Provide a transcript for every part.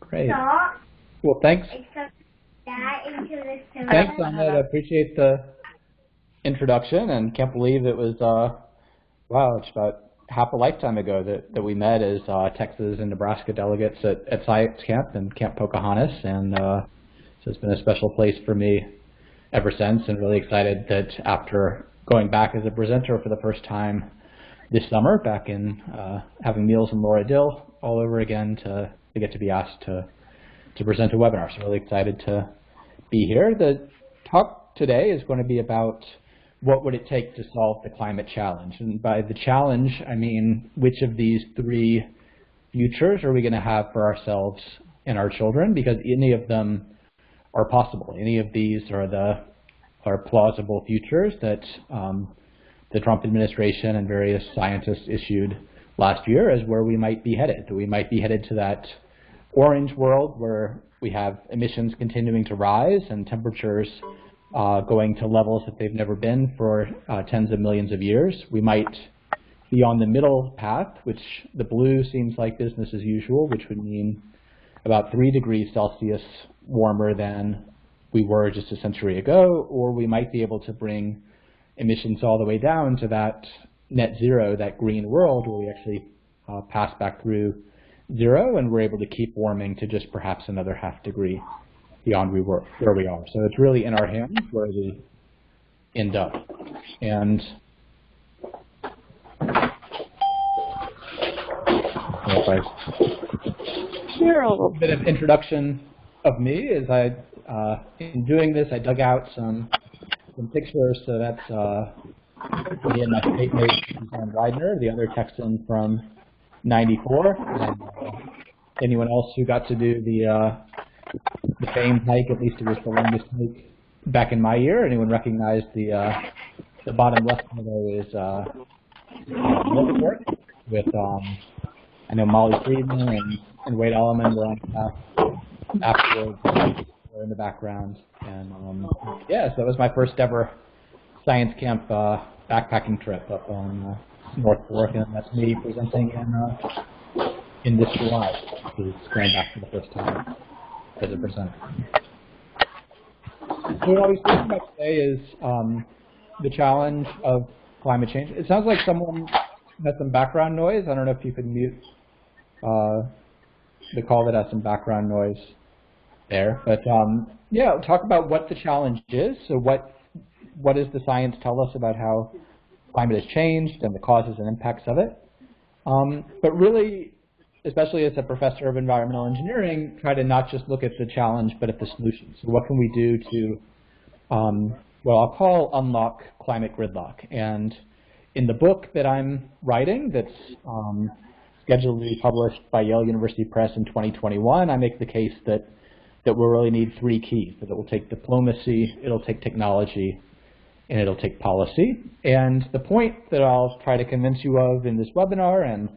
Great. Well, thanks. Thanks, Ahmed. I appreciate the introduction and can't believe it was, wow, it's about half a lifetime ago that we met as Texas and Nebraska delegates at Science Camp and Camp Pocahontas. And so it's been a special place for me ever since, and really excited that after going back as a presenter for the first time this summer, back in having meals in Laura Dill all over again, to get to be asked to present a webinar. So really excited to be here. The talk today is going to be about what would it take to solve the climate challenge. And by the challenge, I mean which of these three futures are we going to have for ourselves and our children, because any of them are possible. Any of these are plausible futures that the Trump administration and various scientists issued last year as where we might be headed. We might be headed to that orange world where we have emissions continuing to rise and temperatures going to levels that they've never been for tens of millions of years. We might be on the middle path, which the blue seems like business as usual, which would mean about 3 degrees Celsius warmer than we were just a century ago, or we might be able to bring emissions all the way down to that net zero, that green world where we actually pass back through zero and we're able to keep warming to just perhaps another ½ degree beyond where we are. So it's really in our hands where we end up. And a bit of introduction of me is in doing this, I dug out some pictures. So that's me and my state mate, Suzanne Widener, the other Texan from '94. And anyone else who got to do the famed hike, at least it was the longest hike back in my year. Anyone recognize the bottom left photo is work with I know Molly Friedman and Wade Alleman were on the path afterwards. In the background, and yeah, so that was my first ever science camp backpacking trip up on North Fork, and that's me presenting in this July. Who's going back for the first time as a presenter. So what I was thinking about today is the challenge of climate change. It sounds like someone has some background noise. I don't know if you could mute the call that has some background noise there, but yeah, talk about what the challenge is. So what does the science tell us about how climate has changed and the causes and impacts of it? But really, especially as a professor of environmental engineering, try to not just look at the challenge, but at the solution. So what can we do to, well, I'll call unlock climate gridlock. And in the book that I'm writing, that's scheduled to be published by Yale University Press in 2021, I make the case that we'll really need 3 keys. That it will take diplomacy, it'll take technology, and it'll take policy. And the point that I'll try to convince you of in this webinar and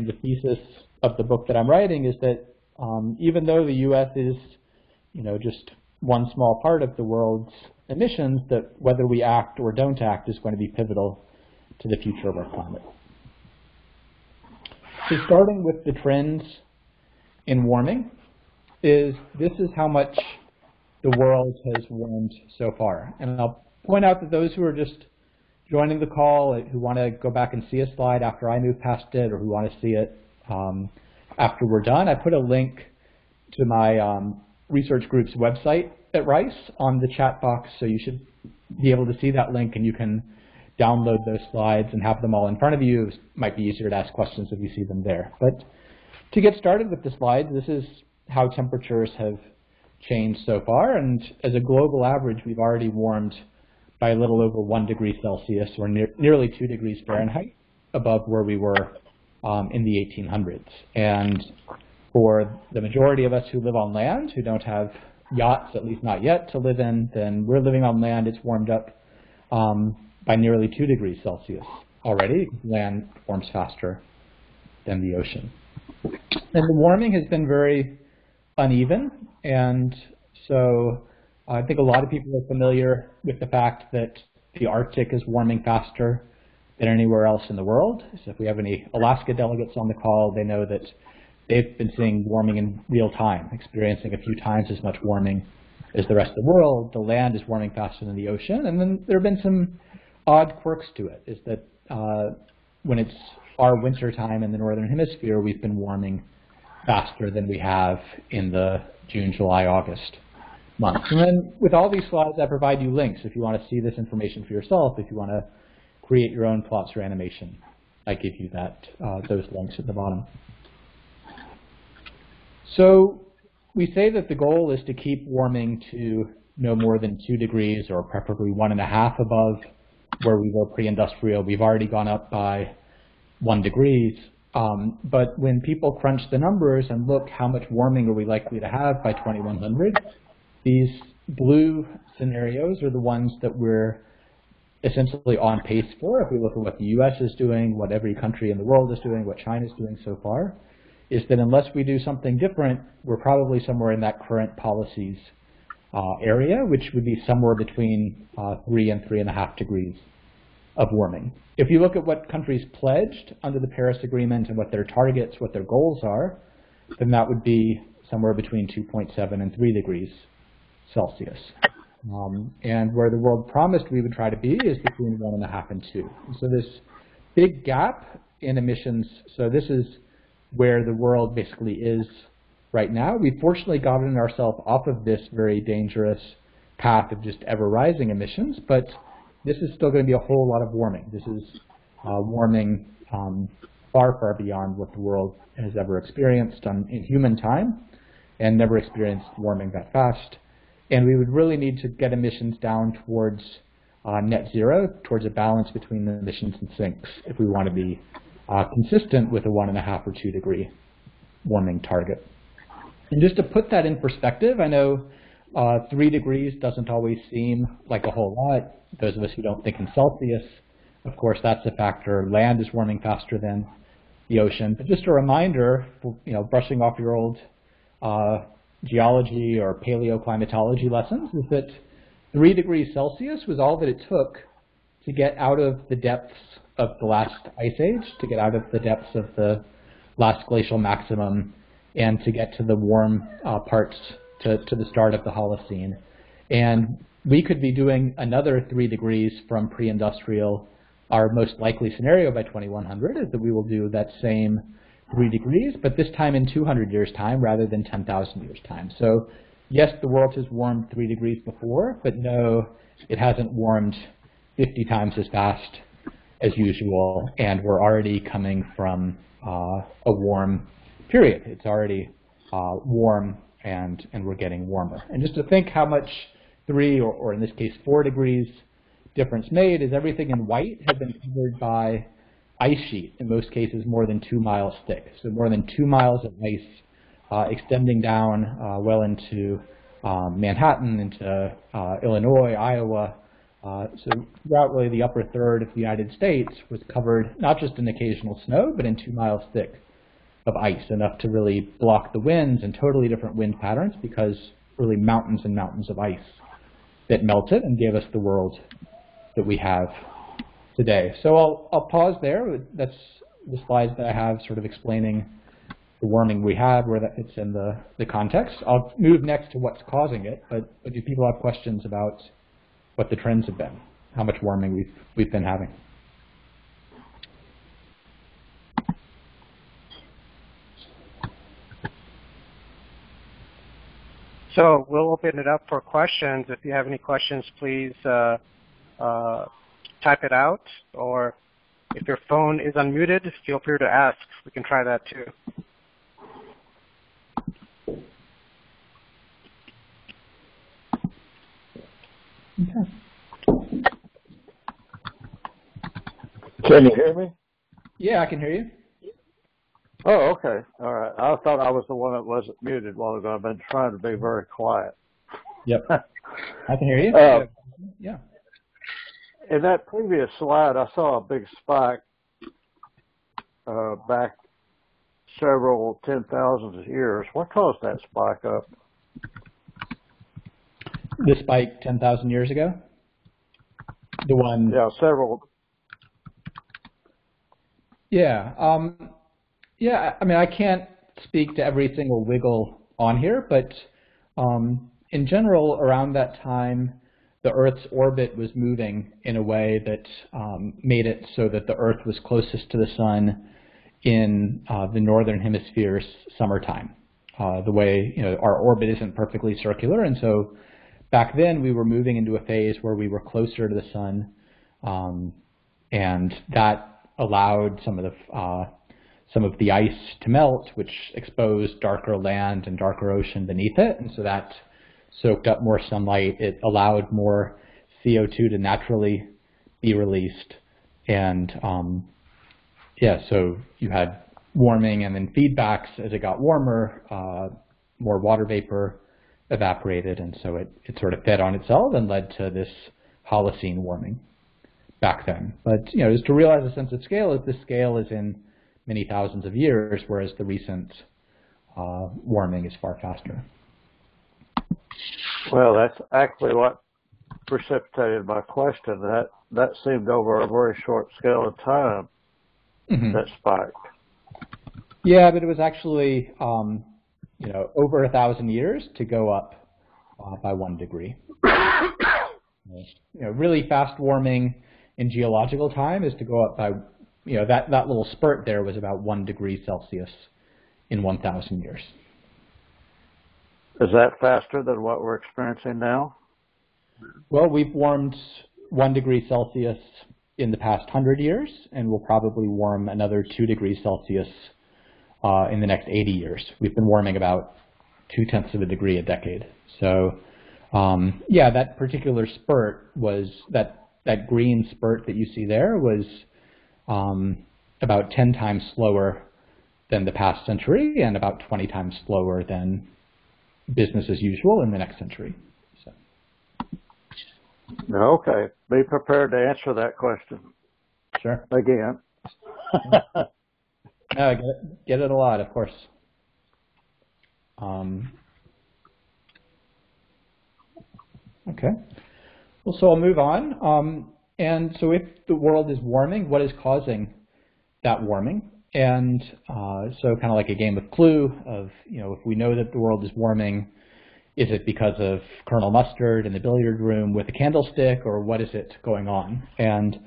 the thesis of the book that I'm writing is that even though the U.S. is, just one small part of the world's emissions, that whether we act or don't act is going to be pivotal to the future of our climate. So starting with the trends in warming, this is how much the world has warmed so far. And I'll point out that those who are just joining the call, who want to go back and see a slide after I move past it, or who want to see it after we're done, I put a link to my research group's website at Rice on the chat box, so you should be able to see that link and you can download those slides and have them all in front of you. It might be easier to ask questions if you see them there. But to get started with the slides, this is how temperatures have changed so far, and as a global average, we've already warmed by a little over 1 degree Celsius, or nearly 2 degrees Fahrenheit, above where we were in the 1800s. And for the majority of us who live on land, who don't have yachts, at least not yet, to live in, then we're living on land. It's warmed up by nearly 2 degrees Celsius already. Land warms faster than the ocean. And the warming has been very uneven, and so I think a lot of people are familiar with the fact that the Arctic is warming faster than anywhere else in the world. So if we have any Alaska delegates on the call, they know that they've been seeing warming in real time, experiencing a few times as much warming as the rest of the world. The land is warming faster than the ocean. And then there have been some odd quirks to it, is that when it's our winter time in the northern hemisphere, we've been warming faster than we have in the June, July, August months. And then with all these slides, I provide you links if you want to see this information for yourself, if you want to create your own plots or animation. I give you those links at the bottom. So we say that the goal is to keep warming to no more than 2 degrees, or preferably 1.5 above where we were pre-industrial. We've already gone up by 1 degree. But when people crunch the numbers and look how much warming are we likely to have by 2100, these blue scenarios are the ones that we're essentially on pace for. If we look at what the US is doing, what every country in the world is doing, what China is doing so far, is that unless we do something different, we're probably somewhere in that current policies area, which would be somewhere between 3 and 3.5 degrees of warming. If you look at what countries pledged under the Paris Agreement and what their targets, what their goals are, then that would be somewhere between 2.7 and 3 degrees Celsius. And where the world promised we would try to be is between 1.5 and 2. And so this big gap in emissions, so this is where the world basically is right now. We've fortunately gotten ourselves off of this very dangerous path of just ever rising emissions, but this is still going to be a whole lot of warming. This is warming far, far beyond what the world has ever experienced in human time, and never experienced warming that fast. And we would really need to get emissions down towards net zero, towards a balance between the emissions and sinks, if we want to be consistent with a 1.5 or 2 degree warming target. And just to put that in perspective, I know 3 degrees doesn't always seem like a whole lot. Those of us who don't think in Celsius, of course, that's a factor. Land is warming faster than the ocean. But just a reminder, brushing off your old geology or paleoclimatology lessons, is that 3 degrees Celsius was all that it took to get out of the depths of the last ice age, to get out of the depths of the last glacial maximum, and to get to the warm parts to the start of the Holocene. And we could be doing another 3 degrees from pre-industrial. Our most likely scenario by 2100 is that we will do that same 3 degrees, but this time in 200 years' time rather than 10,000 years' time. So yes, the world has warmed 3 degrees before, but no, it hasn't warmed 50 times as fast as usual, and we're already coming from a warm period. It's already warm, and we're getting warmer. And just to think how much 3, or in this case 4 degrees difference made, is everything in white had been covered by ice sheet, in most cases more than 2 miles thick. So more than 2 miles of ice extending down well into Manhattan, into Illinois, Iowa. So throughout really the upper third of the United States was covered not just in occasional snow, but in 2 miles thick of ice, enough to really block the winds and totally different wind patterns, because really mountains and mountains of ice that melted and gave us the world that we have today. So I'll pause there. That's the slides that I have sort of explaining the warming we have, where that fits in the context. I'll move next to what's causing it, but do people have questions about what the trends have been, how much warming we've been having? So we'll open it up for questions. If you have any questions, please type it out, or if your phone is unmuted, feel free to ask. We can try that too. Okay. Can you hear me? Yeah, I can hear you. Oh, okay. All right. I thought I was the one that wasn't muted while ago. I've been trying to be very quiet. Yep. I can hear you. Yeah. In that previous slide, I saw a big spike back several 10,000 years. What caused that spike up? The spike 10,000 years ago? The one? Yeah, several. Yeah. Yeah, I mean, I can't speak to every single wiggle on here, but in general, around that time, the Earth's orbit was moving in a way that made it so that the Earth was closest to the sun in the northern hemisphere's summertime. The way, our orbit isn't perfectly circular, and so back then we were moving into a phase where we were closer to the sun, and that allowed some of the ice to melt, which exposed darker land and darker ocean beneath it, and so that soaked up more sunlight. It allowed more CO2 to naturally be released, and so you had warming and then feedbacks as it got warmer, more water vapor evaporated, and so it sort of fed on itself and led to this Holocene warming back then. But just to realize a sense of scale, is this scale is in many thousands of years, whereas the recent warming is far faster. Well, that's actually what precipitated my question. That seemed over a very short scale of time, that spike. Yeah, but it was actually over 1,000 years to go up by 1 degree. Really fast warming in geological time is to go up by that little spurt there was about 1 degree Celsius in 1,000 years. Is that faster than what we're experiencing now? Well, we've warmed 1 degree Celsius in the past 100 years, and we'll probably warm another 2 degrees Celsius in the next 80 years. We've been warming about 0.2 of a degree a decade. So, that particular spurt was that green spurt that you see there was about 10 times slower than the past century and about 20 times slower than business as usual in the next century. So. Okay. Be prepared to answer that question. Sure. Again. No, get it a lot, of course. Okay. Well, so I'll move on. And so if the world is warming, what is causing that warming? And so kind of like a game of Clue of, if we know that the world is warming, is it because of Colonel Mustard in the billiard room with a candlestick, or what is it going on? And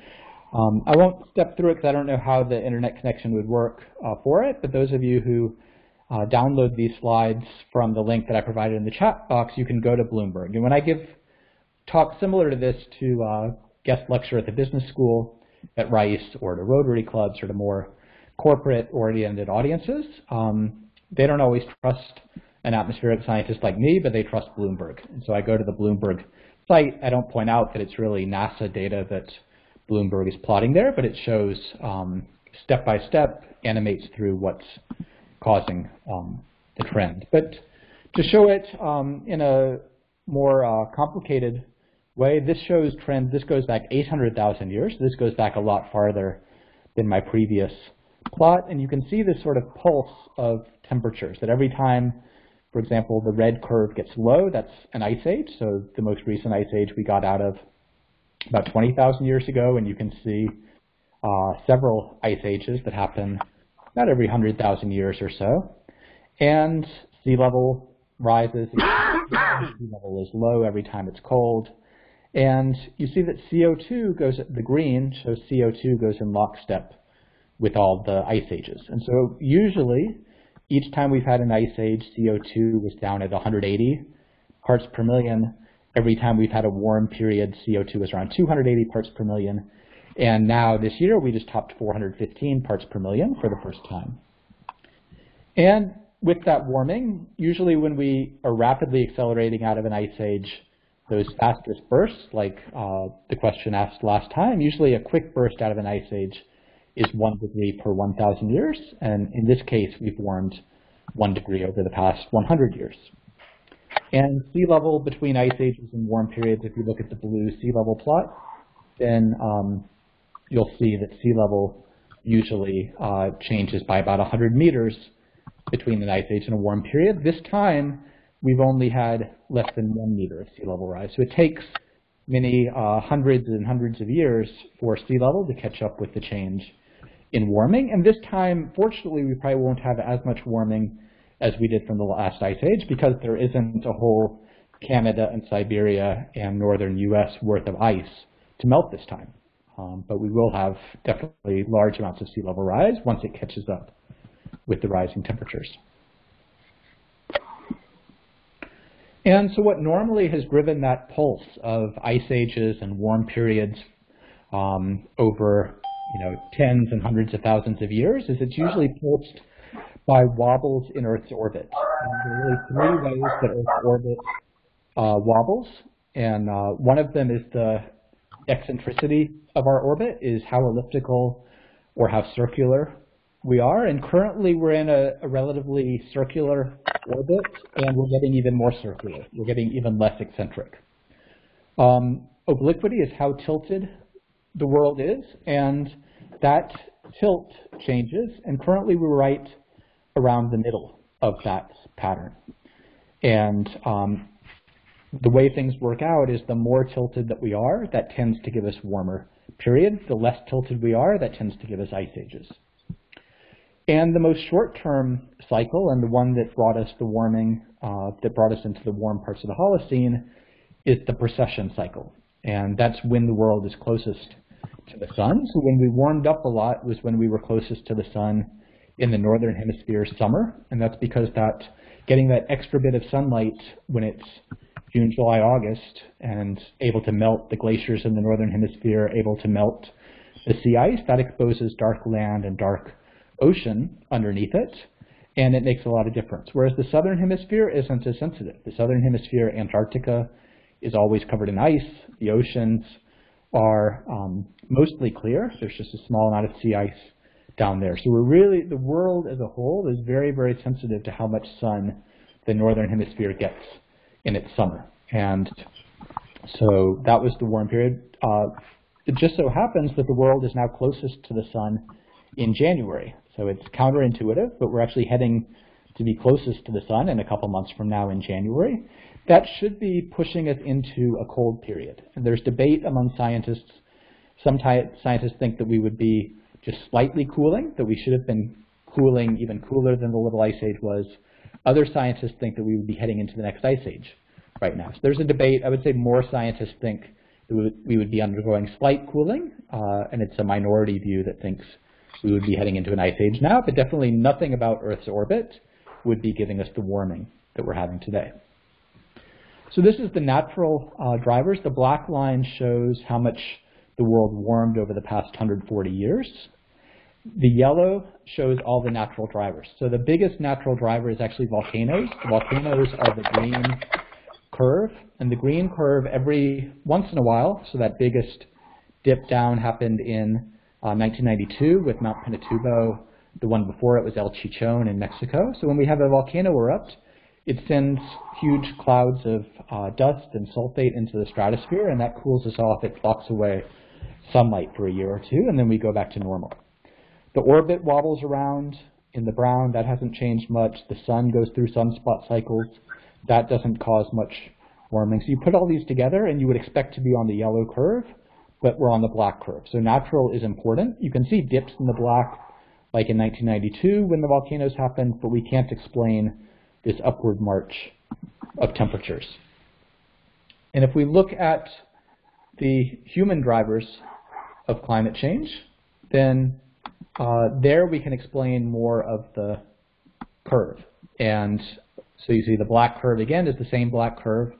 I won't step through it because I don't know how the internet connection would work for it, but those of you who download these slides from the link that I provided in the chat box, you can go to Bloomberg. And when I give talks similar to this to guest lecture at the business school at Rice or to Rotary clubs or to more corporate-oriented audiences, they don't always trust an atmospheric scientist like me, but they trust Bloomberg. And so I go to the Bloomberg site. I don't point out that it's really NASA data that Bloomberg is plotting there, but it shows step-by-step, animates through what's causing the trend. But to show it in a more complicated way, this shows trends. This goes back 800,000 years. This goes back a lot farther than my previous plot, and you can see this sort of pulse of temperatures, that every time, for example, the red curve gets low, that's an ice age. So the most recent ice age we got out of about 20,000 years ago, and you can see several ice ages that happen about every 100,000 years or so. And sea level rises, sea level is low every time it's cold. And you see that CO2 goes, the green shows CO2 goes in lockstep with all the ice ages. And so usually, each time we've had an ice age, CO2 was down at 180 parts per million. Every time we've had a warm period, CO2 was around 280 parts per million. And now this year, we just topped 415 parts per million for the first time. And with that warming, usually when we are rapidly accelerating out of an ice age, those fastest bursts, like the question asked last time, usually a quick burst out of an ice age is 1 degree per 1,000 years. And in this case, we've warmed 1 degree over the past 100 years. And sea level between ice ages and warm periods, if you look at the blue sea level plot, then you'll see that sea level usually changes by about 100 meters between an ice age and a warm period. This time, we've only had less than 1 meter of sea level rise. So it takes many hundreds and hundreds of years for sea level to catch up with the change in warming. And this time, fortunately, we probably won't have as much warming as we did from the last ice age, because there isn't a whole Canada and Siberia and northern U.S. worth of ice to melt this time. But we will have definitely large amounts of sea level rise once it catches up with the rising temperatures. And so what normally has driven that pulse of ice ages and warm periods over tens and hundreds of thousands of years is it's usually pulsed by wobbles in Earth's orbit. And there are really three ways that Earth's orbit wobbles, and one of them is the eccentricity of our orbit, is how elliptical or how circular we are. And currently we're in a relatively circular orbit, and we're getting even more circular. We're getting even less eccentric. Obliquity is how tilted the world is, and that tilt changes, and currently we're right around the middle of that pattern. And the way things work out is the more tilted that we are, that tends to give us warmer periods. The less tilted we are, that tends to give us ice ages. And the most short-term cycle, and the one that brought us the warming, that brought us into the warm parts of the Holocene, is the precession cycle. And that's when the world is closest to the sun. So when we warmed up a lot was when we were closest to the sun in the northern hemisphere summer. And that's because getting that extra bit of sunlight when it's June, July, August, and able to melt the glaciers in the northern hemisphere, able to melt the sea ice, that exposes dark land and dark ocean underneath it, and it makes a lot of difference. Whereas the southern hemisphere isn't as sensitive. The southern hemisphere, Antarctica, is always covered in ice. The oceans are mostly clear. There's just a small amount of sea ice down there. So the world as a whole is very, very sensitive to how much sun the northern hemisphere gets in its summer. And so that was the warm period. It just so happens that the world is now closest to the sun in January. So it's counterintuitive, but we're actually heading to be closest to the sun in a couple months from now in January. That should be pushing us into a cold period. And there's debate among scientists. Some scientists think that we would be just slightly cooling, that we should have been cooling even cooler than the Little Ice Age was. Other scientists think that we would be heading into the next ice age right now. So there's a debate. I would say more scientists think that we would be undergoing slight cooling, and it's a minority view that thinks we would be heading into an ice age now, but definitely nothing about Earth's orbit would be giving us the warming that we're having today. So this is the natural drivers. The black line shows how much the world warmed over the past 140 years. The yellow shows all the natural drivers. So the biggest natural driver is actually volcanoes. The volcanoes are the green curve, and the green curve every once in a while, so that biggest dip down happened in 1992 with Mount Pinatubo. The one before it was El Chichon in Mexico. So when we have a volcano erupt, it sends huge clouds of dust and sulfate into the stratosphere, and that cools us off. It blocks away sunlight for a year or two, and then we go back to normal. The orbit wobbles around in the brown. That hasn't changed much. The sun goes through sunspot cycles. That doesn't cause much warming. So you put all these together, and you would expect to be on the yellow curve, but we're on the black curve. So natural is important. You can see dips in the black, like in 1992 when the volcanoes happened, but we can't explain this upward march of temperatures. And if we look at the human drivers of climate change, then there we can explain more of the curve. And so you see the black curve again is the same black curve.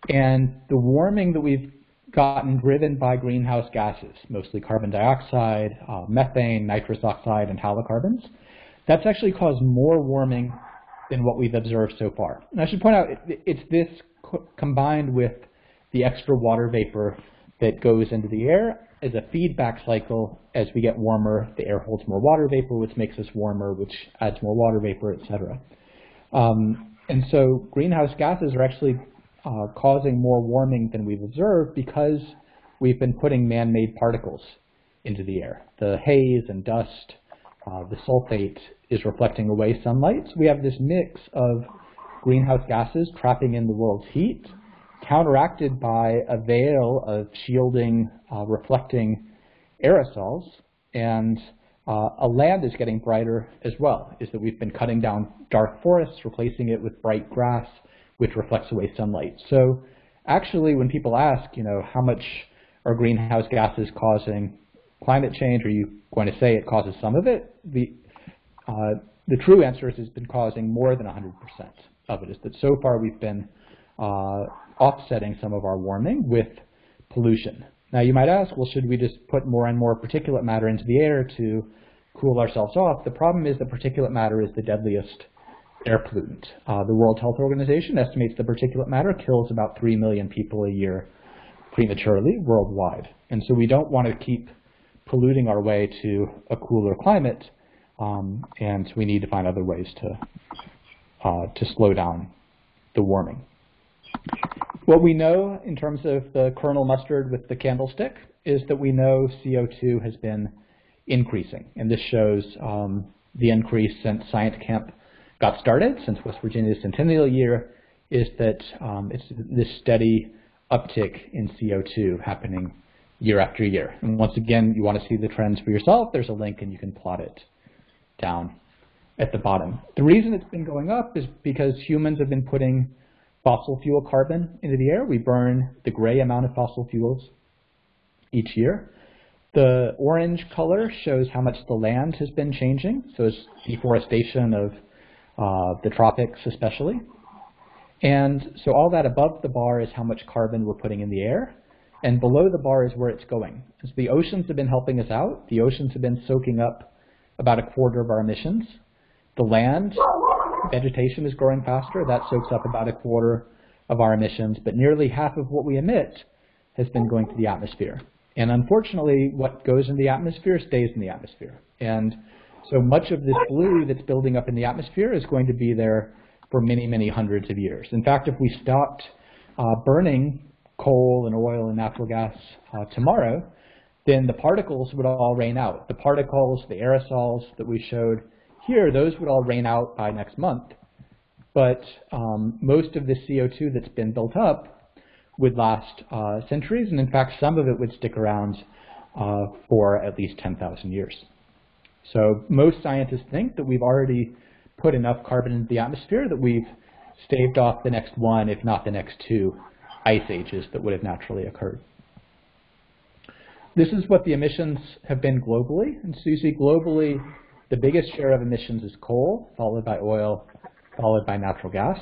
And the warming that we've gotten driven by greenhouse gases, mostly carbon dioxide, methane, nitrous oxide, and halocarbons, that's actually caused more warming than what we've observed so far. And I should point out, it's this combined with the extra water vapor that goes into the air as a feedback cycle. As we get warmer, the air holds more water vapor, which makes us warmer, which adds more water vapor, etc. And so greenhouse gases are actually causing more warming than we've observed because we've been putting man-made particles into the air. The haze and dust, the sulfate is reflecting away sunlight. So we have this mix of greenhouse gases trapping in the world's heat, counteracted by a veil of shielding, reflecting aerosols. And land is getting brighter as well, is that we've been cutting down dark forests, replacing it with bright grass, which reflects away sunlight. So actually, when people ask, how much are greenhouse gases causing climate change, are you going to say it causes some of it? The true answer is it's been causing more than 100% of it, is that so far we've been offsetting some of our warming with pollution. Now you might ask, well, should we just put more and more particulate matter into the air to cool ourselves off? The problem is that particulate matter is the deadliest air pollutant. The World Health Organization estimates the particulate matter kills about 3 million people a year prematurely worldwide. And so we don't want to keep polluting our way to a cooler climate, and we need to find other ways to slow down the warming. What we know in terms of the kernel mustard with the candlestick is that we know CO2 has been increasing. And this shows the increase since Science Camp got started, since West Virginia's centennial year, is that it's this steady uptick in CO2 happening year after year. And once again, you want to see the trends for yourself, there's a link and you can plot it down at the bottom. The reason it's been going up is because humans have been putting fossil fuel carbon into the air. We burn the gray amount of fossil fuels each year. The orange color shows how much the land has been changing, so it's deforestation of the tropics especially. And so all that above the bar is how much carbon we're putting in the air, and below the bar is where it's going. So the oceans have been helping us out. The oceans have been soaking up about 1/4 of our emissions. The land, vegetation is growing faster. That soaks up about 1/4 of our emissions, but nearly half of what we emit has been going to the atmosphere. And unfortunately, what goes in the atmosphere stays in the atmosphere. And so much of this blue that's building up in the atmosphere is going to be there for many, many hundreds of years. In fact, if we stopped burning coal and oil and natural gas tomorrow, then the particles would all rain out. The particles, the aerosols that we showed here, those would all rain out by next month. But most of the CO2 that's been built up would last centuries, and in fact, some of it would stick around for at least 10,000 years. So most scientists think that we've already put enough carbon into the atmosphere that we've staved off the next one, if not the next 2, ice ages that would have naturally occurred. This is what the emissions have been globally. And so you see globally, the biggest share of emissions is coal, followed by oil, followed by natural gas.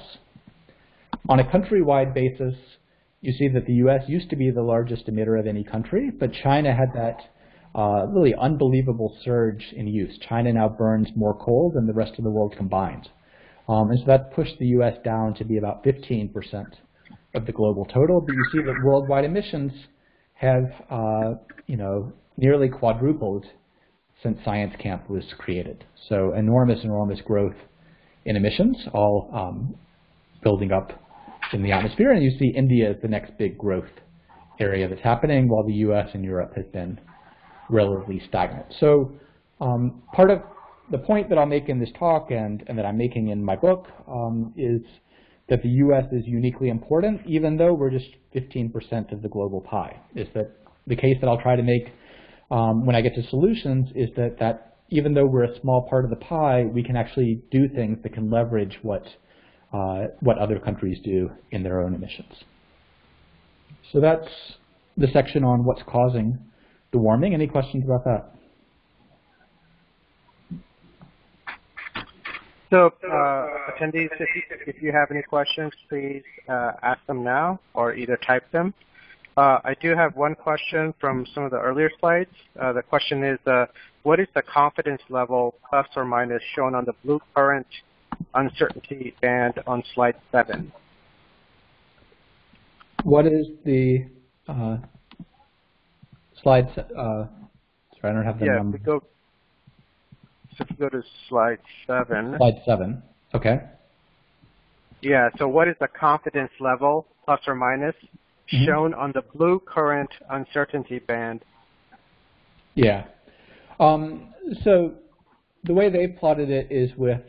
On a countrywide basis, you see that the US used to be the largest emitter of any country, but China had that really unbelievable surge in use. China now burns more coal than the rest of the world combined. And so that pushed the US down to be about 15% of the global total. But you see that worldwide emissions have nearly quadrupled since Science Camp was created. So enormous, enormous growth in emissions, all building up in the atmosphere. And you see India is the next big growth area that's happening, while the US and Europe has been relatively stagnant. So part of the point that I'll make in this talk and that I'm making in my book is that the US is uniquely important, even though we're just 15% of the global pie. Is that the case that I'll try to make when I get to solutions is that even though we're a small part of the pie, we can actually do things that can leverage what other countries do in their own emissions. So that's the section on what's causing the warming. Any questions about that? So attendees, if you have any questions, please ask them now or either type them. I do have one question from some of the earlier slides. The question is, what is the confidence level, plus or minus, shown on the blue current uncertainty band on slide 7? What is the slide? Sorry, I don't have the number. So if you go to slide 7. Slide 7, okay. Yeah, so what is the confidence level, plus or minus, shown on the blue current uncertainty band? Yeah. So the way they plotted it is with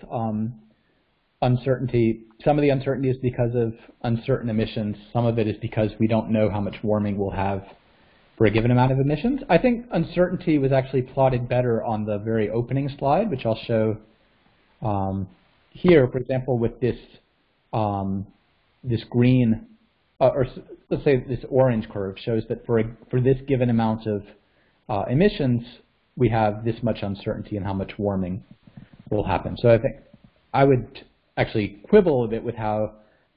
uncertainty. Some of the uncertainty is because of uncertain emissions. Some of it is because we don't know how much warming we'll have for a given amount of emissions. I think uncertainty was actually plotted better on the very opening slide, which I'll show here. For example, with this this green, or let's say this orange curve shows that for this given amount of emissions, we have this much uncertainty in how much warming will happen. So I think I would actually quibble a bit with how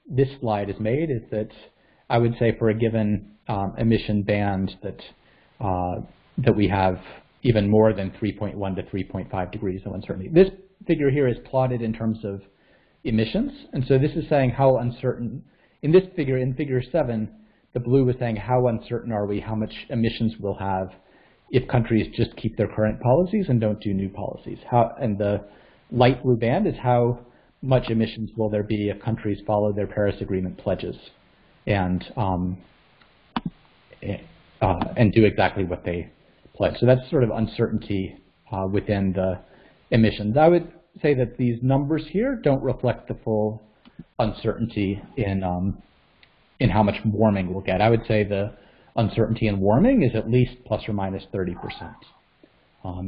this slide is made, is that I would say for a given emission band that that we have even more than 3.1 to 3.5 degrees of uncertainty. This figure here is plotted in terms of emissions, and so this is saying how uncertain, in this figure, in figure 7, the blue is saying how uncertain are we, how much emissions we'll have if countries just keep their current policies and don't do new policies. And the light blue band is how much emissions will there be if countries follow their Paris Agreement pledges and do exactly what they pledge. So that's sort of uncertainty within the emissions. I would say that these numbers here don't reflect the full uncertainty in how much warming we'll get. I would say the uncertainty in warming is at least plus or minus 30%.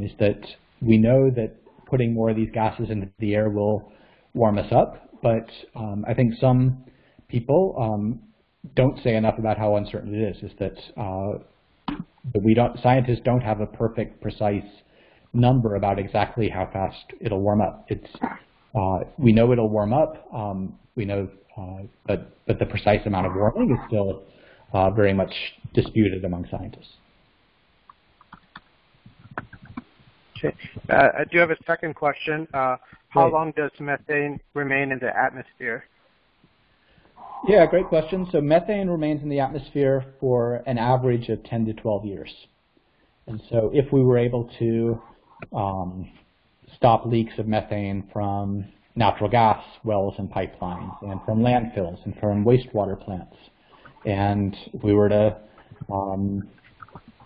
Is that we know that putting more of these gases into the air will warm us up, but I think some people don't say enough about how uncertain it is that scientists don't have a perfect, precise number about exactly how fast it'll warm up. It's we know it'll warm up. We know, but the precise amount of warming is still very much disputed among scientists. Okay. I do have a second question. How long does methane remain in the atmosphere? Yeah, great question. So methane remains in the atmosphere for an average of 10 to 12 years. And so if we were able to stop leaks of methane from natural gas wells and pipelines, and from landfills, and from wastewater plants, and if we were to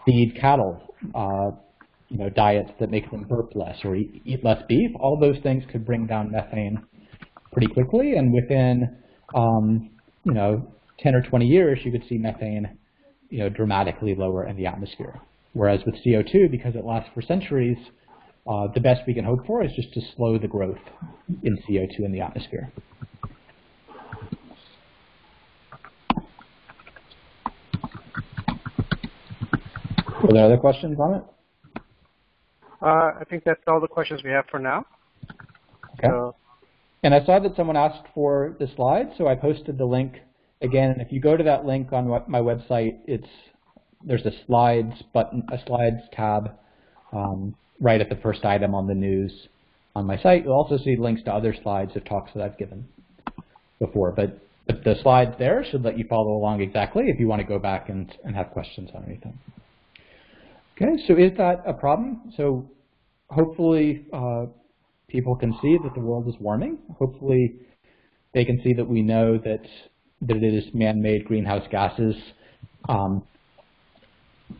feed cattle diets that make them burp less or eat less beef, all those things could bring down methane pretty quickly, and within 10 or 20 years, you could see methane dramatically lower in the atmosphere. Whereas with CO2, because it lasts for centuries, the best we can hope for is just to slow the growth in CO2 in the atmosphere. Are there other questions on it? I think that's all the questions we have for now. Okay. So. And I saw that someone asked for the slides, so I posted the link again. And if you go to that link on my website, there's a slides button, a slides tab right at the first item on the news on my site. You'll also see links to other slides of talks that I've given before. But the slides there should let you follow along exactly if you want to go back and have questions on anything. Okay, so is that a problem? So hopefully people can see that the world is warming. Hopefully they can see that we know that it is man-made greenhouse gases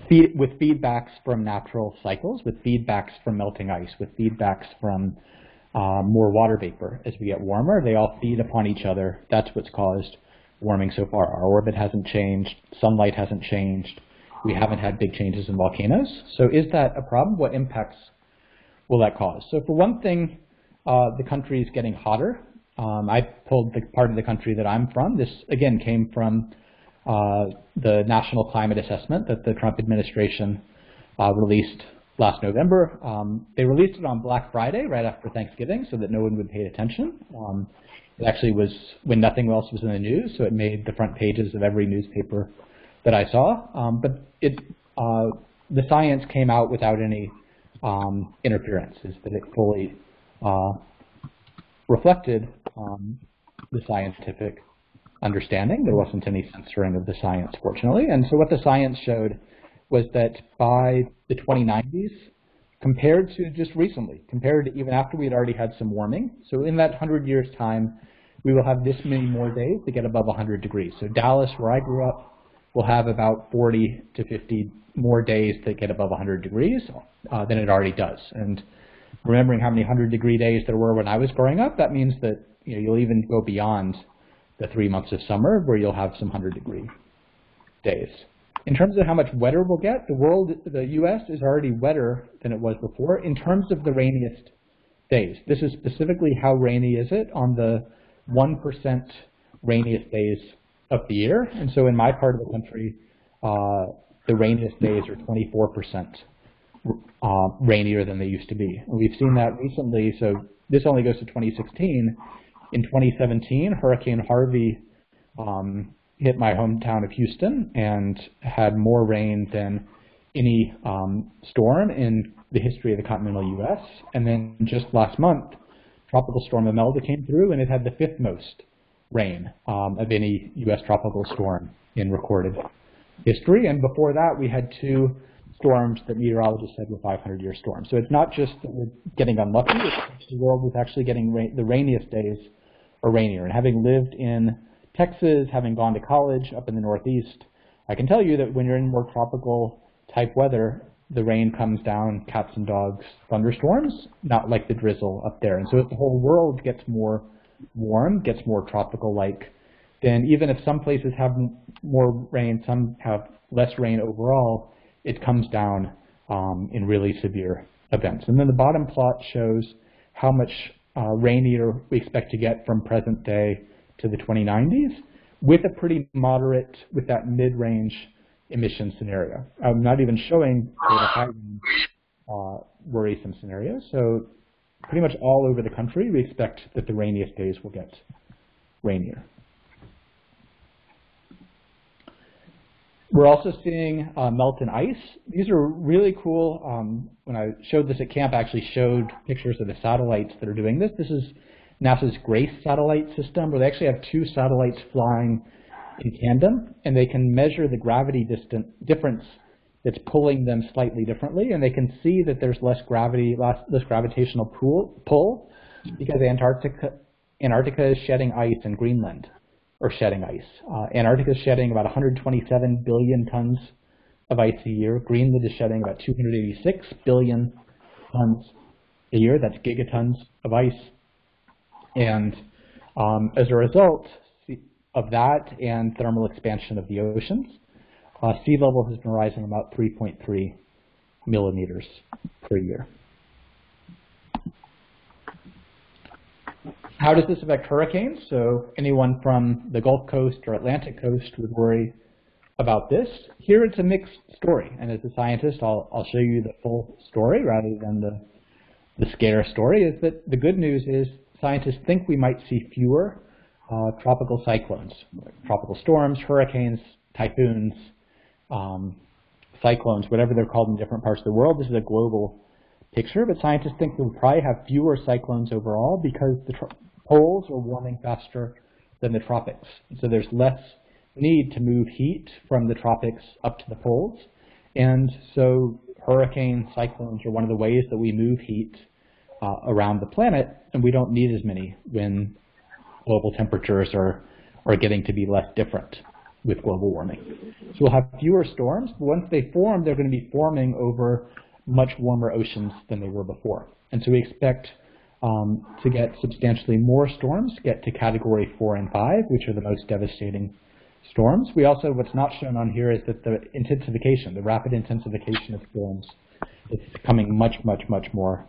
with feedbacks from natural cycles, with feedbacks from melting ice, with feedbacks from more water vapor as we get warmer. They all feed upon each other. That's what's caused warming so far. Our orbit hasn't changed. Sunlight hasn't changed. We haven't had big changes in volcanoes. So is that a problem? What impacts will that cause? So for one thing, the country is getting hotter. I pulled the part of the country that I'm from. This, again, came from the National Climate Assessment that the Trump administration released last November. They released it on Black Friday, right after Thanksgiving, so that no one would pay attention. It actually was when nothing else was in the news, so it made the front pages of every newspaper that I saw. But the science came out without any interference, is that it fully reflected the scientific understanding. There wasn't any censoring of the science, fortunately. And so what the science showed was that by the 2090s, compared to just recently, compared to even after we had already had some warming, so in that 100 years' time, we will have this many more days to get above 100 degrees. So Dallas, where I grew up, will have about 40 to 50 more days that get above 100 degrees than it already does. And remembering how many 100-degree days there were when I was growing up, that means that you'll even go beyond the 3 months of summer where you'll have some 100-degree days. In terms of how much wetter we'll get, the U.S. is already wetter than it was before in terms of the rainiest days. This is specifically how rainy is it on the 1% rainiest days of the year. And so in my part of the country, the rainiest days are 24% rainier than they used to be. And we've seen that recently. So this only goes to 2016. In 2017, Hurricane Harvey hit my hometown of Houston and had more rain than any storm in the history of the continental U.S. And then just last month, Tropical Storm Imelda came through, and it had the 5th most rain of any U.S. tropical storm in recorded history. And before that, we had 2 storms that meteorologists said were 500-year storms. So it's not just that we're getting unlucky, it's the world was actually getting the rainiest days are rainier. And having lived in Texas, having gone to college up in the Northeast, I can tell you that when you're in more tropical type weather, the rain comes down, cats and dogs, thunderstorms, not like the drizzle up there. And so if the whole world gets more warm, gets more tropical-like, then even if some places have more rain, some have less rain overall, it comes down in really severe events. And then the bottom plot shows how much rainier we expect to get from present day to the 2090s with a pretty moderate, with that mid-range emission scenario. I'm not even showing the high worrisome scenarios. So pretty much all over the country, we expect that the rainiest days will get rainier. We're also seeing melt in ice. These are really cool. When I showed this at camp, I actually showed pictures of the satellites that are doing this. This is NASA's GRACE satellite system, where they actually have 2 satellites flying in tandem, and they can measure the gravity difference that's pulling them slightly differently, and they can see that there's less gravitational pull because Antarctica is shedding ice and Greenland are shedding ice. Antarctica is shedding about 127 billion tons of ice a year. Greenland is shedding about 286 billion tons a year. That's gigatons of ice. And as a result of that and thermal expansion of the oceans, sea level has been rising about 3.3 millimeters per year. How does this affect hurricanes? So anyone from the Gulf Coast or Atlantic Coast would worry about this. Here it's a mixed story, and as a scientist, I'll show you the full story rather than the scare story. Is that the good news is scientists think we might see fewer tropical cyclones, tropical storms, hurricanes, typhoons, cyclones, whatever they're called in different parts of the world. This is a global picture, but scientists think we'll probably have fewer cyclones overall because the poles are warming faster than the tropics. So there's less need to move heat from the tropics up to the poles. And so hurricane cyclones are one of the ways that we move heat around the planet, and we don't need as many when global temperatures are getting to be less different with global warming. So we'll have fewer storms, but once they form, they're going to be forming over much warmer oceans than they were before. And so we expect to get substantially more storms, get to category 4 and 5, which are the most devastating storms. We also, what's not shown on here is that the intensification, the rapid intensification of storms is becoming much, much, much more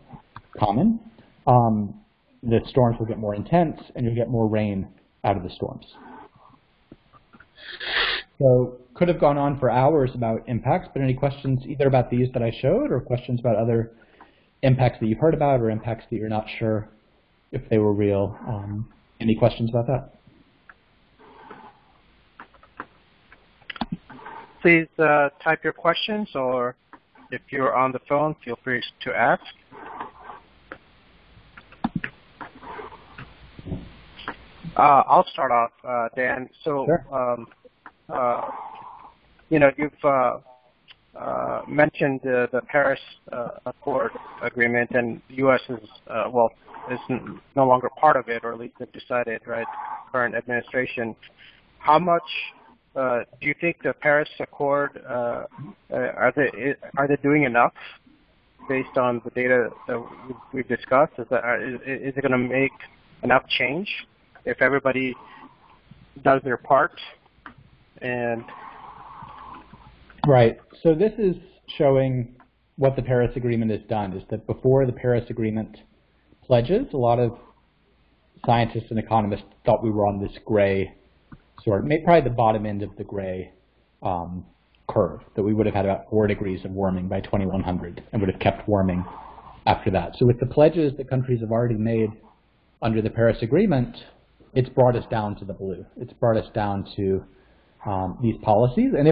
common. The storms will get more intense, and you'll get more rain out of the storms. So could have gone on for hours about impacts, but any questions either about these that I showed or questions about other impacts that you've heard about or impacts that you're not sure if they were real? Any questions about that? Please type your questions, or if you're on the phone, feel free to ask. I'll start off, Dan. So, sure. You know, you've mentioned the Paris Accord agreement, and the U.S. is no longer part of it, or at least they've decided, right? Current administration. How much do you think the Paris Accord are they doing enough based on the data that we've discussed? Is it going to make enough change if everybody does their part? And Right. So this is showing what the Paris Agreement has done, is that before the Paris Agreement pledges, a lot of scientists and economists thought we were on this gray sort of, probably the bottom end of the gray curve, that we would have had about 4 degrees of warming by 2100 and would have kept warming after that. So with the pledges that countries have already made under the Paris Agreement, it's brought us down to the blue. It's brought us down to these policies. And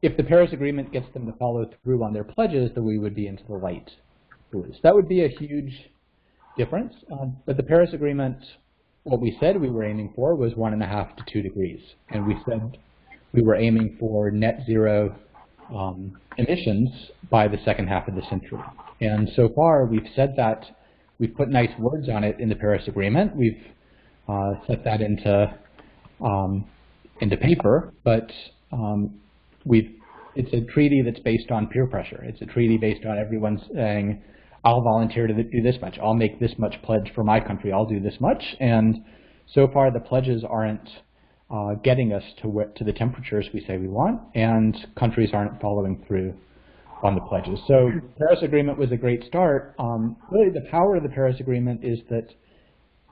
if the Paris Agreement gets them to follow through on their pledges, then we would be into the light blue. So that would be a huge difference. But the Paris Agreement, what we said we were aiming for was 1.5 to 2 degrees. And we said we were aiming for net zero emissions by the second half of the century. And so far, we've said that, we've put nice words on it in the Paris Agreement. We've set that into paper, but it's a treaty that's based on peer pressure. It's a treaty based on everyone saying, I'll volunteer to do this much. I'll make this much pledge for my country. I'll do this much. And so far, the pledges aren't getting us to the temperatures we say we want, and countries aren't following through on the pledges. So the Paris Agreement was a great start. Really, the power of the Paris Agreement is that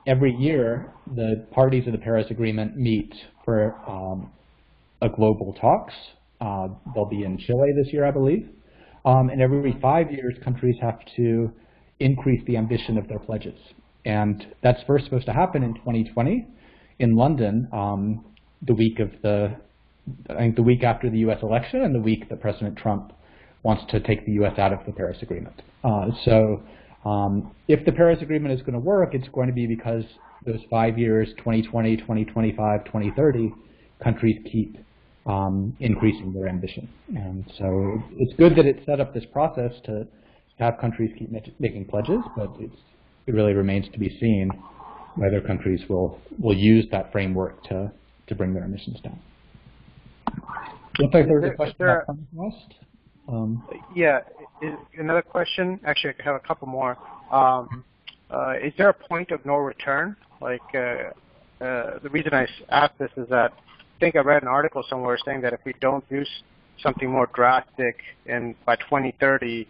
every year, the parties of the Paris Agreement meet for a global talks. They'll be in Chile this year, I believe. And every 5 years, countries have to increase the ambition of their pledges. And that's first supposed to happen in 2020 in London, the week after the U.S. election and the week that President Trump wants to take the U.S. out of the Paris Agreement. If the Paris Agreement is going to work, it's going to be because those 5 years, 2020, 2025, 2030, countries keep increasing their ambition. And so it's good that it set up this process to have countries keep making pledges, but it really remains to be seen whether countries will use that framework to bring their emissions down. Looks like there was a question about permafrost. Yeah, another question. Actually, I have a couple more. Is there a point of no return? Like, the reason I asked this is that I think I read an article somewhere saying that if we don't do something more drastic by 2030,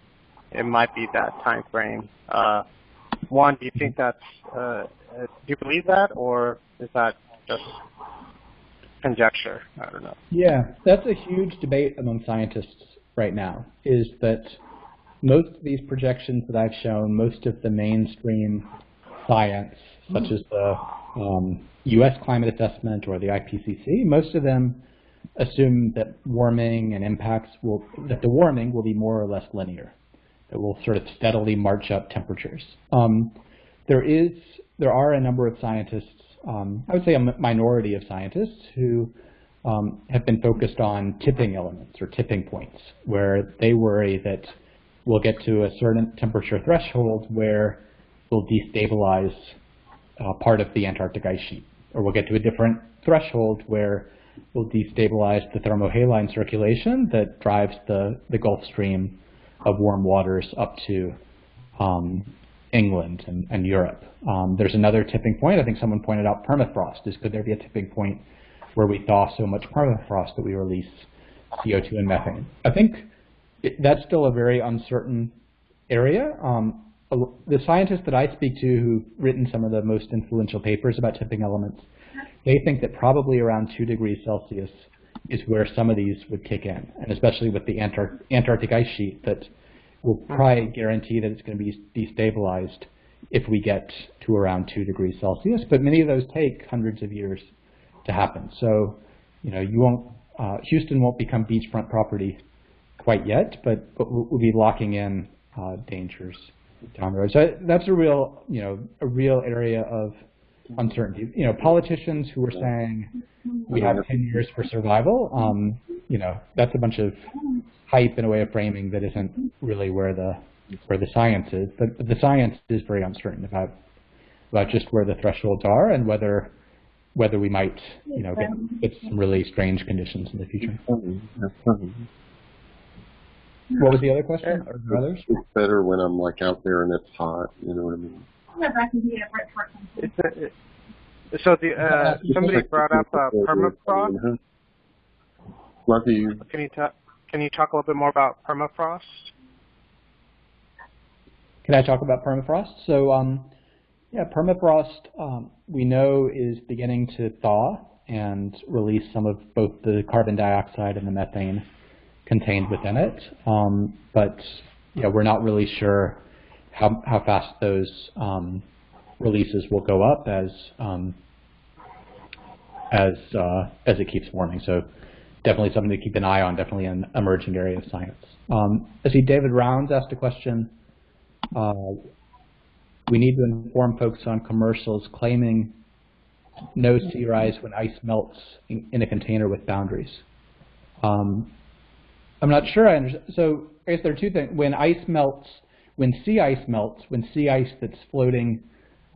it might be that time frame. One, do you think that's, do you believe that, or is that just conjecture? I don't know. Yeah, that's a huge debate among scientists right now, is that most of these projections that I've shown, most of the mainstream science, such as the U.S. climate assessment or the IPCC, most of them assume that warming and impacts that the warming will be more or less linear, that will sort of steadily march up temperatures. There are a number of scientists, I would say a minority of scientists, who have been focused on tipping elements or tipping points, where they worry that we'll get to a certain temperature threshold where we'll destabilize part of the Antarctic ice sheet, or we'll get to a different threshold where we'll destabilize the thermohaline circulation that drives the Gulf Stream of warm waters up to England and Europe. There's another tipping point. I think someone pointed out permafrost. Could there be a tipping point where we thaw so much permafrost that we release CO2 and methane? I think that's still a very uncertain area. The scientists that I speak to who've written some of the most influential papers about tipping elements, they think that probably around 2 degrees Celsius is where some of these would kick in, and especially with the Antarctic ice sheet, that will probably guarantee that it's going to be destabilized if we get to around 2 degrees Celsius. But many of those take hundreds of years to happen. So, Houston won't become beachfront property quite yet, but we'll be locking in dangers down the road. So that's a real area of uncertainty. Politicians who are saying we have 10 years for survival, that's a bunch of hype and a way of framing that isn't really where the science is. But the science is very uncertain about just where the thresholds are and whether we might get some really strange conditions in the future. What was the other question? Are there others? It's better when I'm like out there and it's hot. You know what I mean? Somebody brought up permafrost. Lucky you. Can you talk? can you talk a little bit more about permafrost? Can I talk about permafrost? So yeah, permafrost we know is beginning to thaw and release some of both the carbon dioxide and the methane contained within it. But yeah, we're not really sure how fast those releases will go up as it keeps warming. So definitely something to keep an eye on, definitely an emerging area of science. I see David Rounds asked a question. We need to inform folks on commercials claiming no sea rise when ice melts in a container with boundaries. I'm not sure I understand. So I guess there are two things. When ice melts, when sea ice melts, when sea ice that's floating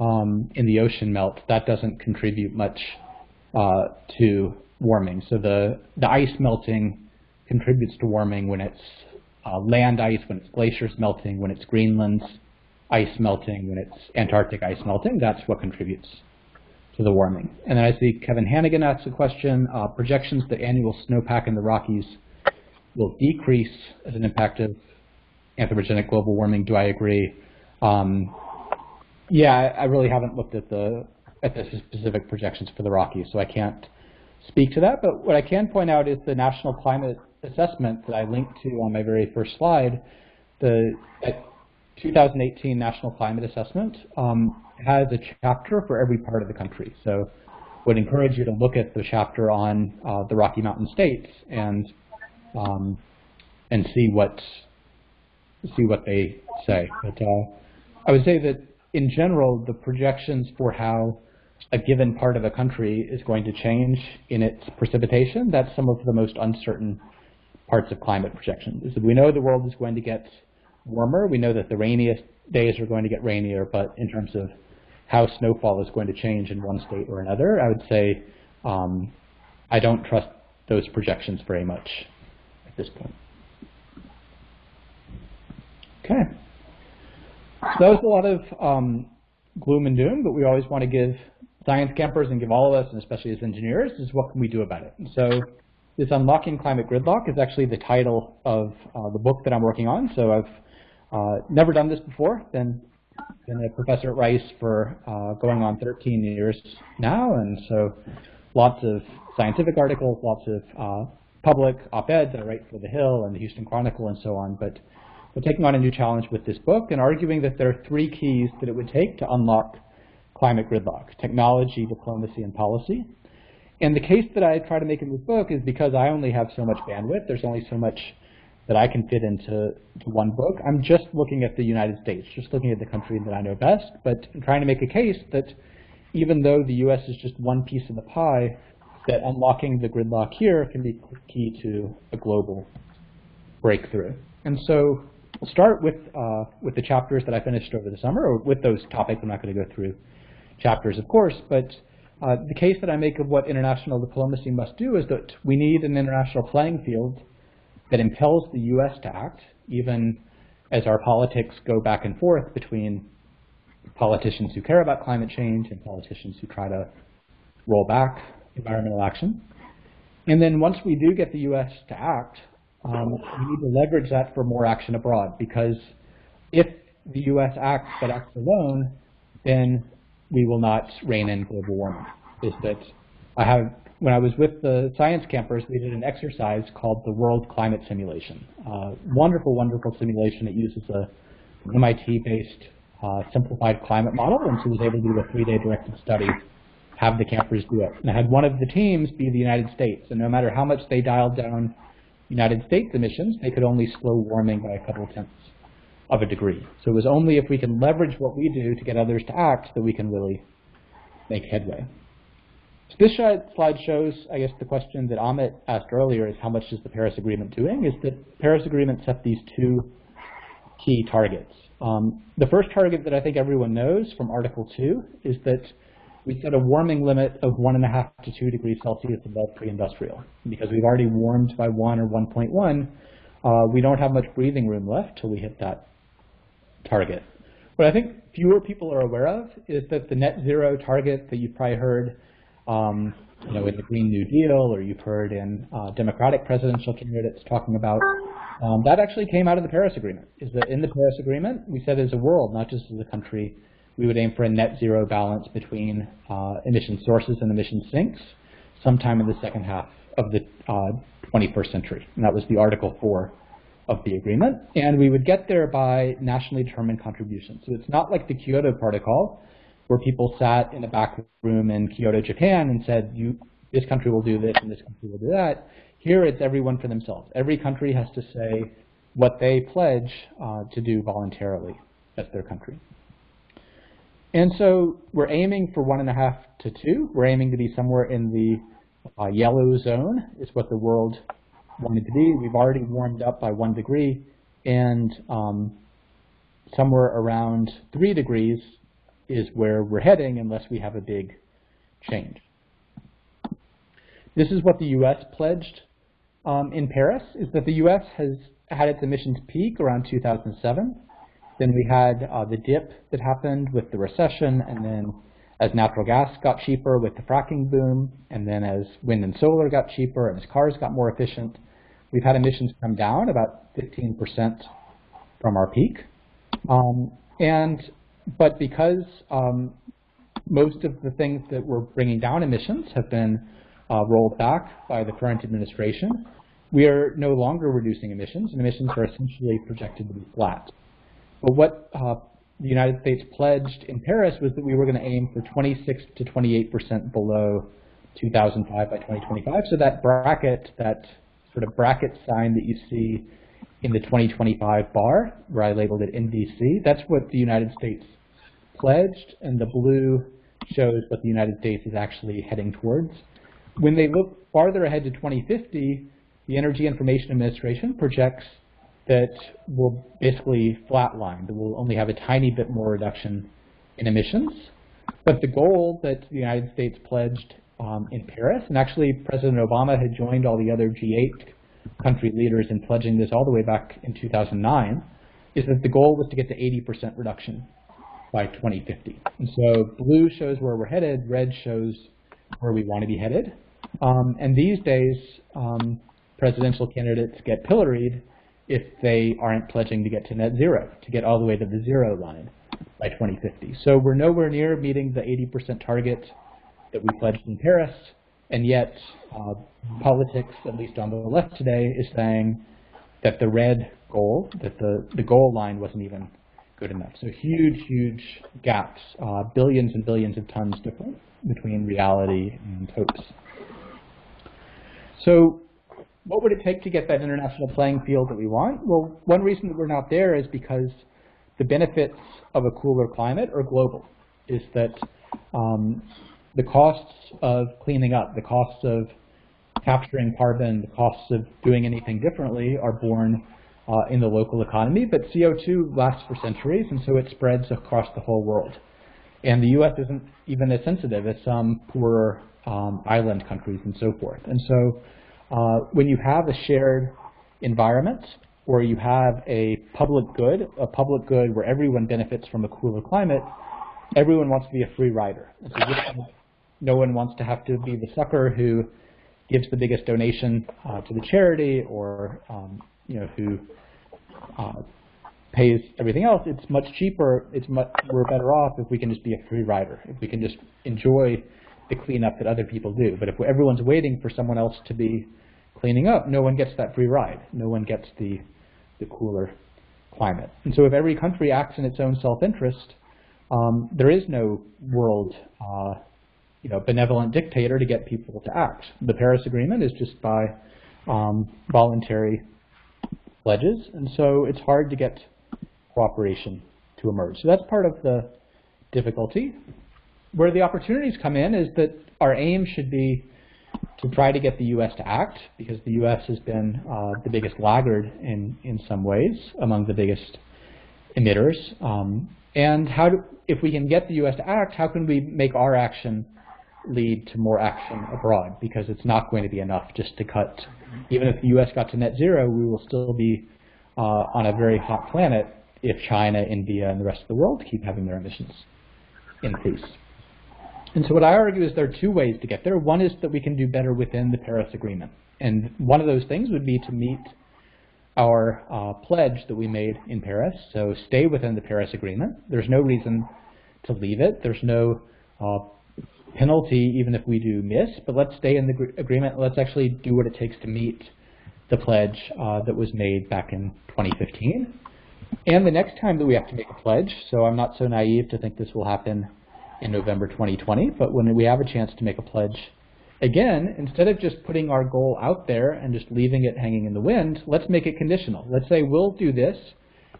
in the ocean melts, that doesn't contribute much to warming. So the ice melting contributes to warming when it's land ice, when it's glaciers melting, when it's Greenland's ice melting, when it's Antarctic ice melting. That's what contributes to the warming. And then I see Kevin Hannigan asks a question, projections that annual snowpack in the Rockies will decrease as an impact of anthropogenic global warming. Do I agree? Yeah, I really haven't looked at the specific projections for the Rockies, so I can't speak to that. But what I can point out is the National Climate Assessment that I linked to on my very first slide. The 2018 National Climate Assessment has a chapter for every part of the country. So would encourage you to look at the chapter on the Rocky Mountain states and see what they say. But I would say that in general, the projections for how a given part of a country is going to change in its precipitation, that's some of the most uncertain parts of climate projection. Is that we know the world is going to get warmer. We know that the rainiest days are going to get rainier, but in terms of how snowfall is going to change in one state or another, I would say I don't trust those projections very much at this point. Okay. So that was a lot of gloom and doom, but we always want to give science campers and give all of us, and especially as engineers, is what can we do about it? And so this Unlocking Climate Gridlock is actually the title of the book that I'm working on. So I've never done this before. Been a professor at Rice for going on 13 years now, and so lots of scientific articles, lots of public op-eds. I write for The Hill and the Houston Chronicle and so on. But we're taking on a new challenge with this book and arguing that there are three keys that it would take to unlock climate gridlock: technology, diplomacy, and policy. And the case that I try to make in this book is because I only have so much bandwidth, there's only so much that I can fit into one book. I'm just looking at the United States, just looking at the country that I know best, but I'm trying to make a case that even though the US is just one piece of the pie, that unlocking the gridlock here can be key to a global breakthrough. And so we'll start with the chapters that I finished over the summer, or with those topics. I'm not going to go through chapters, of course, but the case that I make of what international diplomacy must do is that we need an international playing field that impels the US to act, even as our politics go back and forth between politicians who care about climate change and politicians who try to roll back environmental action. And then once we do get the US to act, we need to leverage that for more action abroad, because if the US acts but acts alone, then we will not rein in global warming. Is that when I was with the science campers, we did an exercise called the World Climate Simulation. Wonderful, wonderful simulation. It uses a MIT-based simplified climate model, and so I was able to do a 3-day directed study, have the campers do it. And I had one of the teams be the United States, and no matter how much they dialed down United States emissions, they could only slow warming by a couple tenths of a degree. So it was only if we can leverage what we do to get others to act that we can really make headway. So this slide shows, I guess, the question that Amit asked earlier is how much is the Paris Agreement doing? Is that the Paris Agreement set these two key targets. The first target that I think everyone knows from Article 2 is that we set a warming limit of 1.5 to 2 degrees Celsius above pre-industrial. Because we've already warmed by 1 or 1.1, we don't have much breathing room left till we hit that target. What I think fewer people are aware of is that the net zero target that you've probably heard in the Green New Deal, or you've heard in Democratic presidential candidates talking about, that actually came out of the Paris Agreement. Is that in the Paris Agreement, we said as a world, not just as a country, we would aim for a net zero balance between emission sources and emission sinks sometime in the second half of the 21st century. And that was the Article 4 of the agreement. And we would get there by nationally determined contributions. So it's not like the Kyoto Protocol, where people sat in a back room in Kyoto, Japan, and said, this country will do this and this country will do that. Here it's everyone for themselves. Every country has to say what they pledge to do voluntarily as their country. And so we're aiming for 1.5 to 2. We're aiming to be somewhere in the yellow zone is what the world wanted to be. We've already warmed up by 1 degree, and somewhere around 3 degrees is where we're heading unless we have a big change. This is what the U.S. pledged in Paris, is that the U.S. has had its emissions peak around 2007. Then we had the dip that happened with the recession, and then as natural gas got cheaper with the fracking boom, and then as wind and solar got cheaper and as cars got more efficient, we've had emissions come down about 15% from our peak. But because most of the things that were bringing down emissions have been rolled back by the current administration, we are no longer reducing emissions, and emissions are essentially projected to be flat. But what the United States pledged in Paris was that we were going to aim for 26 to 28% below 2005 by 2025. So that bracket, that sort of bracket sign that you see in the 2025 bar, where I labeled it NDC, that's what the United States pledged, and the blue shows what the United States is actually heading towards. When they look farther ahead to 2050, the Energy Information Administration projects that we'll basically flatline, that we'll only have a tiny bit more reduction in emissions. But the goal that the United States pledged in Paris, and actually President Obama had joined all the other G8 country leaders in pledging this all the way back in 2009, is that the goal was to get to 80% reduction by 2050. And so blue shows where we're headed, red shows where we want to be headed. And these days, presidential candidates get pilloried if they aren't pledging to get to net zero, to get all the way to the zero line by 2050. So we're nowhere near meeting the 80% target that we pledged in Paris, and yet politics, at least on the left today, is saying that the red goal, that the goal line wasn't even good enough. So huge, huge gaps, billions and billions of tons difference between reality and hopes. So what would it take to get that international playing field that we want? Well, one reason that we're not there is because the benefits of a cooler climate are global, is that the costs of cleaning up, the costs of capturing carbon, the costs of doing anything differently are borne in the local economy, but CO2 lasts for centuries, and so it spreads across the whole world. And the U.S. isn't even as sensitive as some poorer island countries and so forth. And so when you have a shared environment, or you have a public good where everyone benefits from a cooler climate, everyone wants to be a free rider. And so no one wants to have to be the sucker who gives the biggest donation to the charity, or who pays everything else. It's much cheaper. We're better off if we can just be a free rider, if we can just enjoy the cleanup that other people do. But if everyone's waiting for someone else to be cleaning up, no one gets that free ride. No one gets the cooler climate. And so if every country acts in its own self-interest, there is no world benevolent dictator to get people to act. The Paris Agreement is just by voluntary pledges, and so it's hard to get cooperation to emerge. So that's part of the difficulty. Where the opportunities come in is that our aim should be to try to get the U.S. to act, because the U.S. has been the biggest laggard in some ways among the biggest emitters. And if we can get the U.S. to act, how can we make our action lead to more action abroad? Because it's not going to be enough just to cut. Even if the U.S. got to net zero, we will still be on a very hot planet if China, India, and the rest of the world keep having their emissions increase. And so what I argue is there are two ways to get there. One is that we can do better within the Paris Agreement. And one of those things would be to meet our pledge that we made in Paris, so stay within the Paris Agreement. There's no reason to leave it. There's no penalty even if we do miss, but let's stay in the agreement. Let's actually do what it takes to meet the pledge that was made back in 2015. And the next time that we have to make a pledge, so I'm not so naive to think this will happen in November 2020, but when we have a chance to make a pledge again, instead of just putting our goal out there and just leaving it hanging in the wind, let's make it conditional. Let's say we'll do this,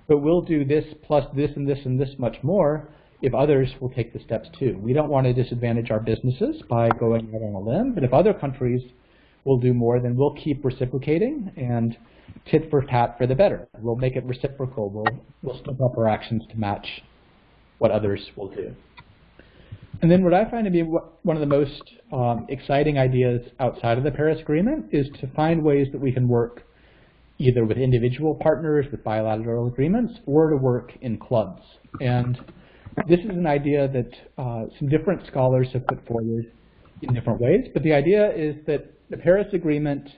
but we'll do this plus this and this and this much more if others will take the steps too. We don't want to disadvantage our businesses by going out on a limb, but if other countries will do more, then we'll keep reciprocating and tit for tat for the better. We'll make it reciprocal. We'll step up our actions to match what others will do. And then what I find to be one of the most exciting ideas outside of the Paris Agreement is to find ways that we can work either with individual partners, with bilateral agreements, or to work in clubs. And this is an idea that some different scholars have put forward in different ways, but the idea is that the Paris Agreement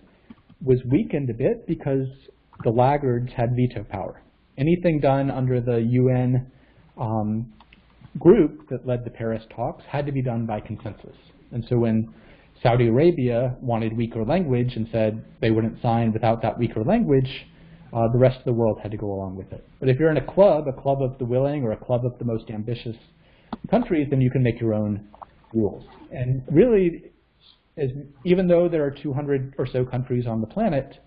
was weakened a bit because the laggards had veto power. Anything done under the UN group that led the Paris talks had to be done by consensus. And so when Saudi Arabia wanted weaker language and said they wouldn't sign without that weaker language, the rest of the world had to go along with it. But if you're in a club of the willing or a club of the most ambitious countries, then you can make your own rules. And really, even though there are 200 or so countries on the planet,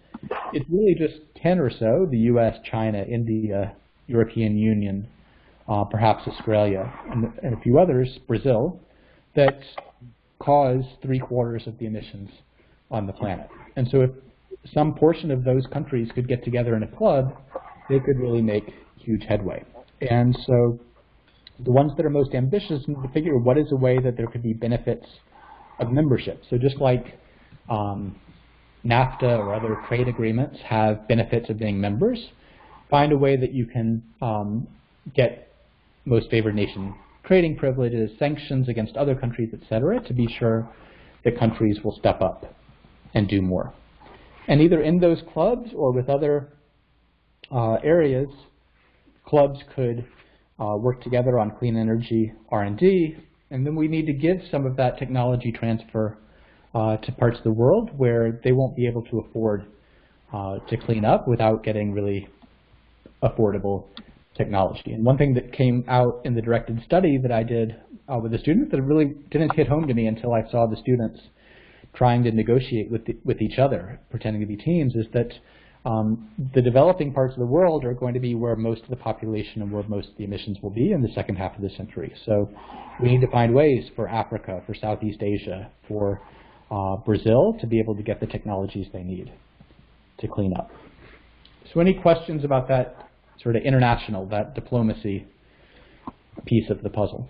it's really just 10 or so, the US, China, India, European Union, perhaps Australia, and a few others, Brazil, that cause 3/4 of the emissions on the planet. And so if some portion of those countries could get together in a club, they could really make huge headway. And so the ones that are most ambitious need to figure what is a way that there could be benefits of membership. So just like NAFTA or other trade agreements have benefits of being members, find a way that you can get most favored nation trading privileges, sanctions against other countries, etc., to be sure that countries will step up and do more. And either in those clubs or with other areas, clubs could work together on clean energy R&D, and then we need to give some of that technology transfer to parts of the world where they won't be able to afford to clean up without getting really affordable technology. And one thing that came out in the directed study that I did with the students that really didn't hit home to me until I saw the students trying to negotiate with each other, pretending to be teams, is that the developing parts of the world are going to be where most of the population and where most of the emissions will be in the second half of the century. So we need to find ways for Africa, for Southeast Asia, for Brazil to be able to get the technologies they need to clean up. So any questions about that sort of international, that diplomacy piece of the puzzle?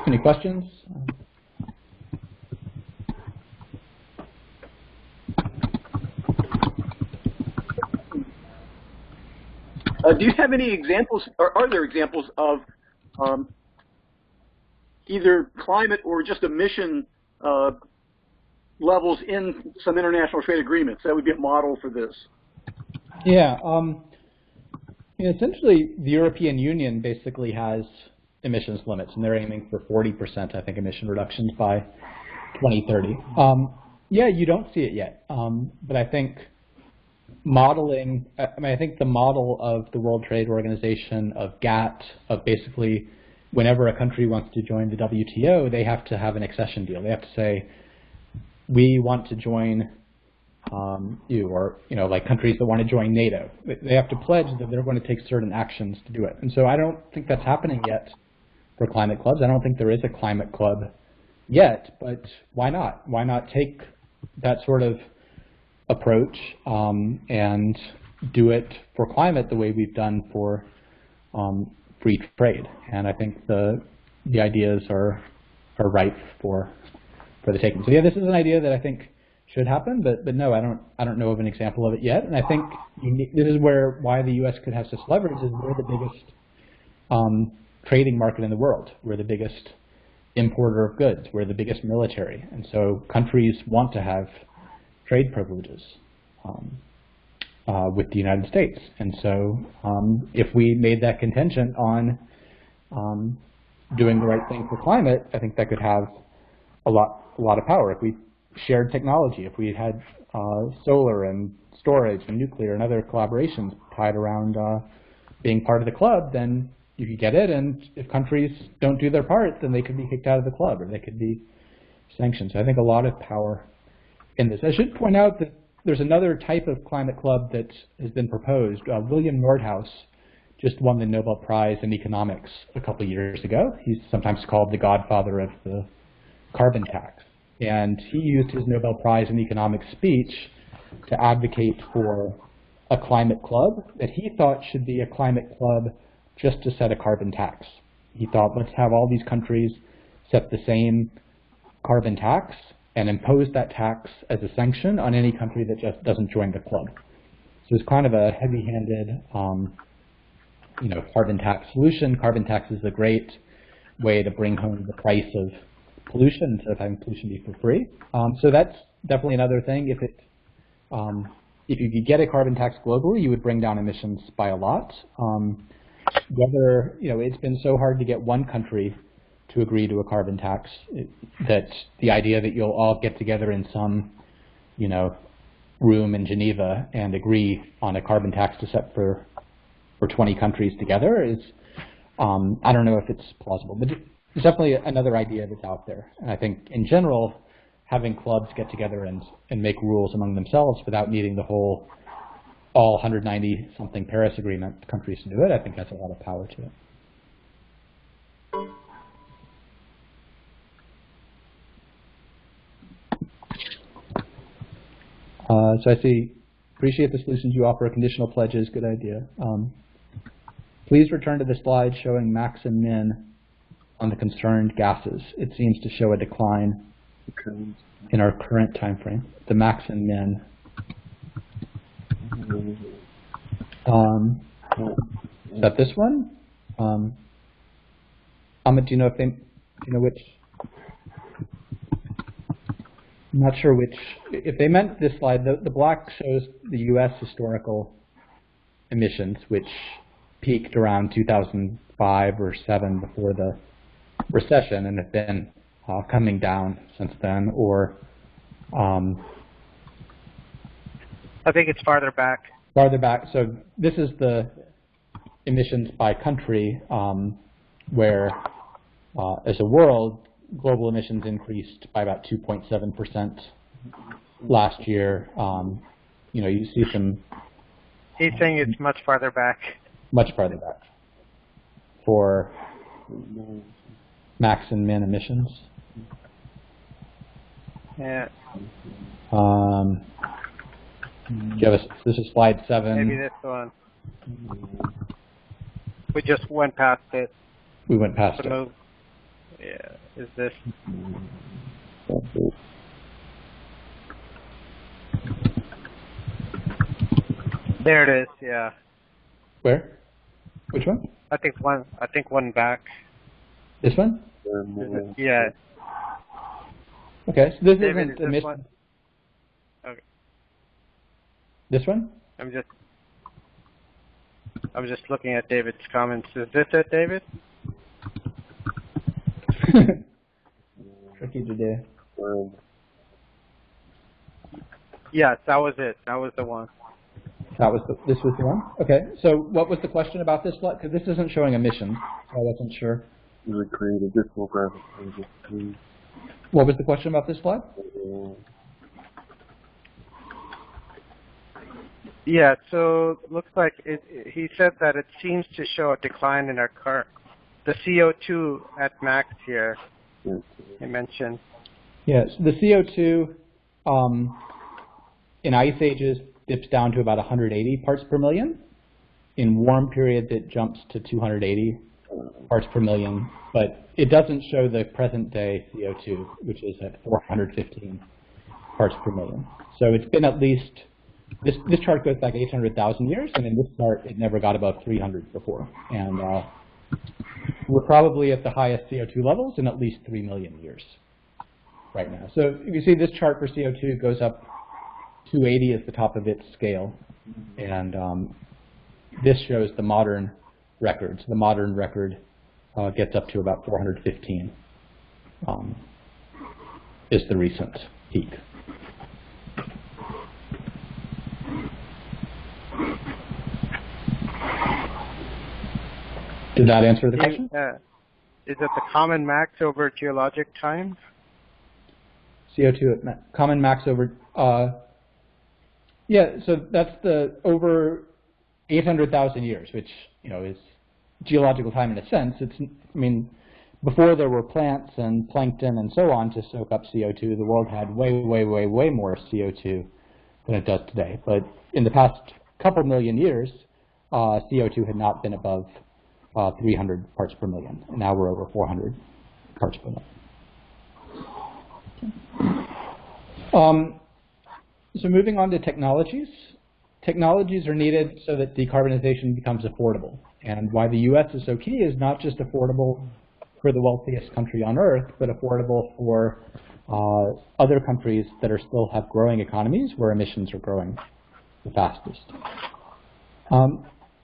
Any questions? Do you have any examples, or are there examples of either climate or just emission levels in some international trade agreements that would be a model for this? Yeah, essentially the European Union basically has emissions limits, and they're aiming for 40%, I think, emission reductions by 2030. Yeah, you don't see it yet, but I think modeling, I think the model of the World Trade Organization, of GATT, of basically whenever a country wants to join the WTO, they have to have an accession deal. They have to say, we want to join you, or like countries that want to join NATO. They have to pledge that they're going to take certain actions to do it. And so I don't think that's happening yet for climate clubs. I don't think there is a climate club yet, but why not? Why not take that sort of approach and do it for climate the way we've done for free trade? And I think the ideas are are ripe for the taking. So yeah, this is an idea that I think should happen, but no, I don't know of an example of it yet. And I think this is why the U.S. could have such leverage is we're the biggest trading market in the world. We're the biggest importer of goods. We're the biggest military, and so countries want to have trade privileges with the United States. And so if we made that contingent on doing the right thing for climate, I think that could have a lot of power. If we shared technology, if we had solar and storage and nuclear and other collaborations tied around being part of the club, then you could get it, and if countries don't do their part, then they could be kicked out of the club or they could be sanctioned. So I think a lot of power in this. I should point out that there's another type of climate club that has been proposed. William Nordhaus just won the Nobel Prize in economics a couple of years ago. He's sometimes called the godfather of the carbon tax. And he used his Nobel Prize in economics speech to advocate for a climate club that he thought should be a climate club just to set a carbon tax. He thought, let's have all these countries set the same carbon tax and impose that tax as a sanction on any country that just doesn't join the club. So it's kind of a heavy-handed, carbon tax solution. Carbon tax is a great way to bring home the price of pollution instead of having pollution be for free. So that's definitely another thing. If you could get a carbon tax globally, you would bring down emissions by a lot. It's been so hard to get one country to agree to a carbon tax that the idea that you'll all get together in some, room in Geneva and agree on a carbon tax to set for 20 countries together is, I don't know if it's plausible, but it's definitely another idea that's out there. And I think in general, having clubs get together and make rules among themselves without needing the all 190-something Paris Agreement countries to do it, I think has a lot of power to it. So I appreciate the solutions you offer. Conditional pledges, good idea. Please return to the slide showing max and min on the concerned gases. It seems to show a decline in our current time frame. The max and min. Is that this one? Amit, do you know which? I'm not sure which. If they meant this slide, the black shows the U.S. historical emissions, which peaked around 2005 or 7 before the recession and have been coming down since then. Or I think it's farther back. Farther back. So this is the emissions by country, where as a world, global emissions increased by about 2.7% last year. You see some. He's saying it's much farther back. Much farther back for max and min emissions. Yeah. This is slide 7. Maybe this one. We just went past it. We went past it. Move. Yeah. Is this? There it is. Yeah. Where? Which one? I think one back. This one? Yeah. Okay. So this David, isn't is this emission. one? Okay. This one? I'm just looking at David's comments. Is this it, David? Tricky to do. Yes, that was it. That was the one. This was the one? Okay. So what was the question about this slide? Because this isn't showing emissions. I wasn't sure. You would create additional graphic pages too. What was the question about this slide? Yeah, so it looks like he said that it seems to show a decline in our the CO2 at max here. He mentioned. Yes, the CO2 in ice ages dips down to about 180 parts per million. In warm periods, it jumps to 280 parts per million, but it doesn't show the present day CO2, which is at 415 parts per million. So it's been at least, this chart goes back 800,000 years, and in this chart it never got above 300 before. And we're probably at the highest CO2 levels in at least 3 million years right now. So you see this chart for CO2 goes up 280 is the top of its scale, and this shows the modern records. The modern record gets up to about 415 is the recent peak. Did that answer the question? Is it the common max over geologic time? CO2 at common max over, yeah, so that's the over 800,000 years, which, you know, is geological time in a sense. It's, I mean, before there were plants and plankton and so on to soak up CO2, the world had way, way, way, way more CO2 than it does today. But in the past couple million years, CO2 had not been above 300 parts per million, and now we're over 400 parts per million. So moving on to technologies. Technologies are needed so that decarbonization becomes affordable. And why the US is so key is not just affordable for the wealthiest country on earth, but affordable for other countries that are still have growing economies where emissions are growing the fastest.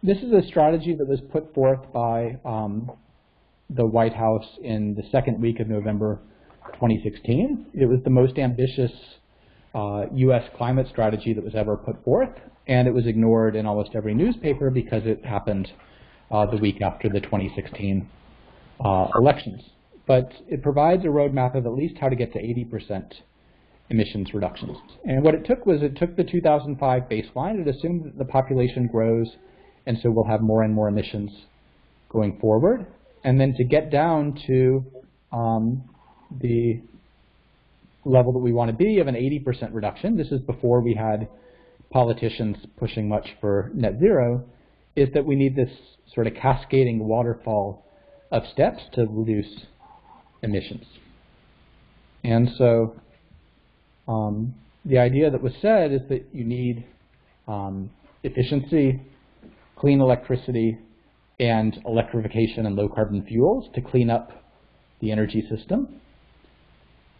This is a strategy that was put forth by the White House in the second week of November 2016. It was the most ambitious US climate strategy that was ever put forth, and it was ignored in almost every newspaper because it happened the week after the 2016 elections. But it provides a roadmap of at least how to get to 80% emissions reductions. And what it took was it took the 2005 baseline. It assumed that the population grows, and so we'll have more and more emissions going forward. And then to get down to the level that we want to be of an 80% reduction, this is before we had politicians pushing much for net zero, is that we need this sort of cascading waterfall of steps to reduce emissions. And so the idea that was said is that you need efficiency, clean electricity, and electrification and low carbon fuels to clean up the energy system.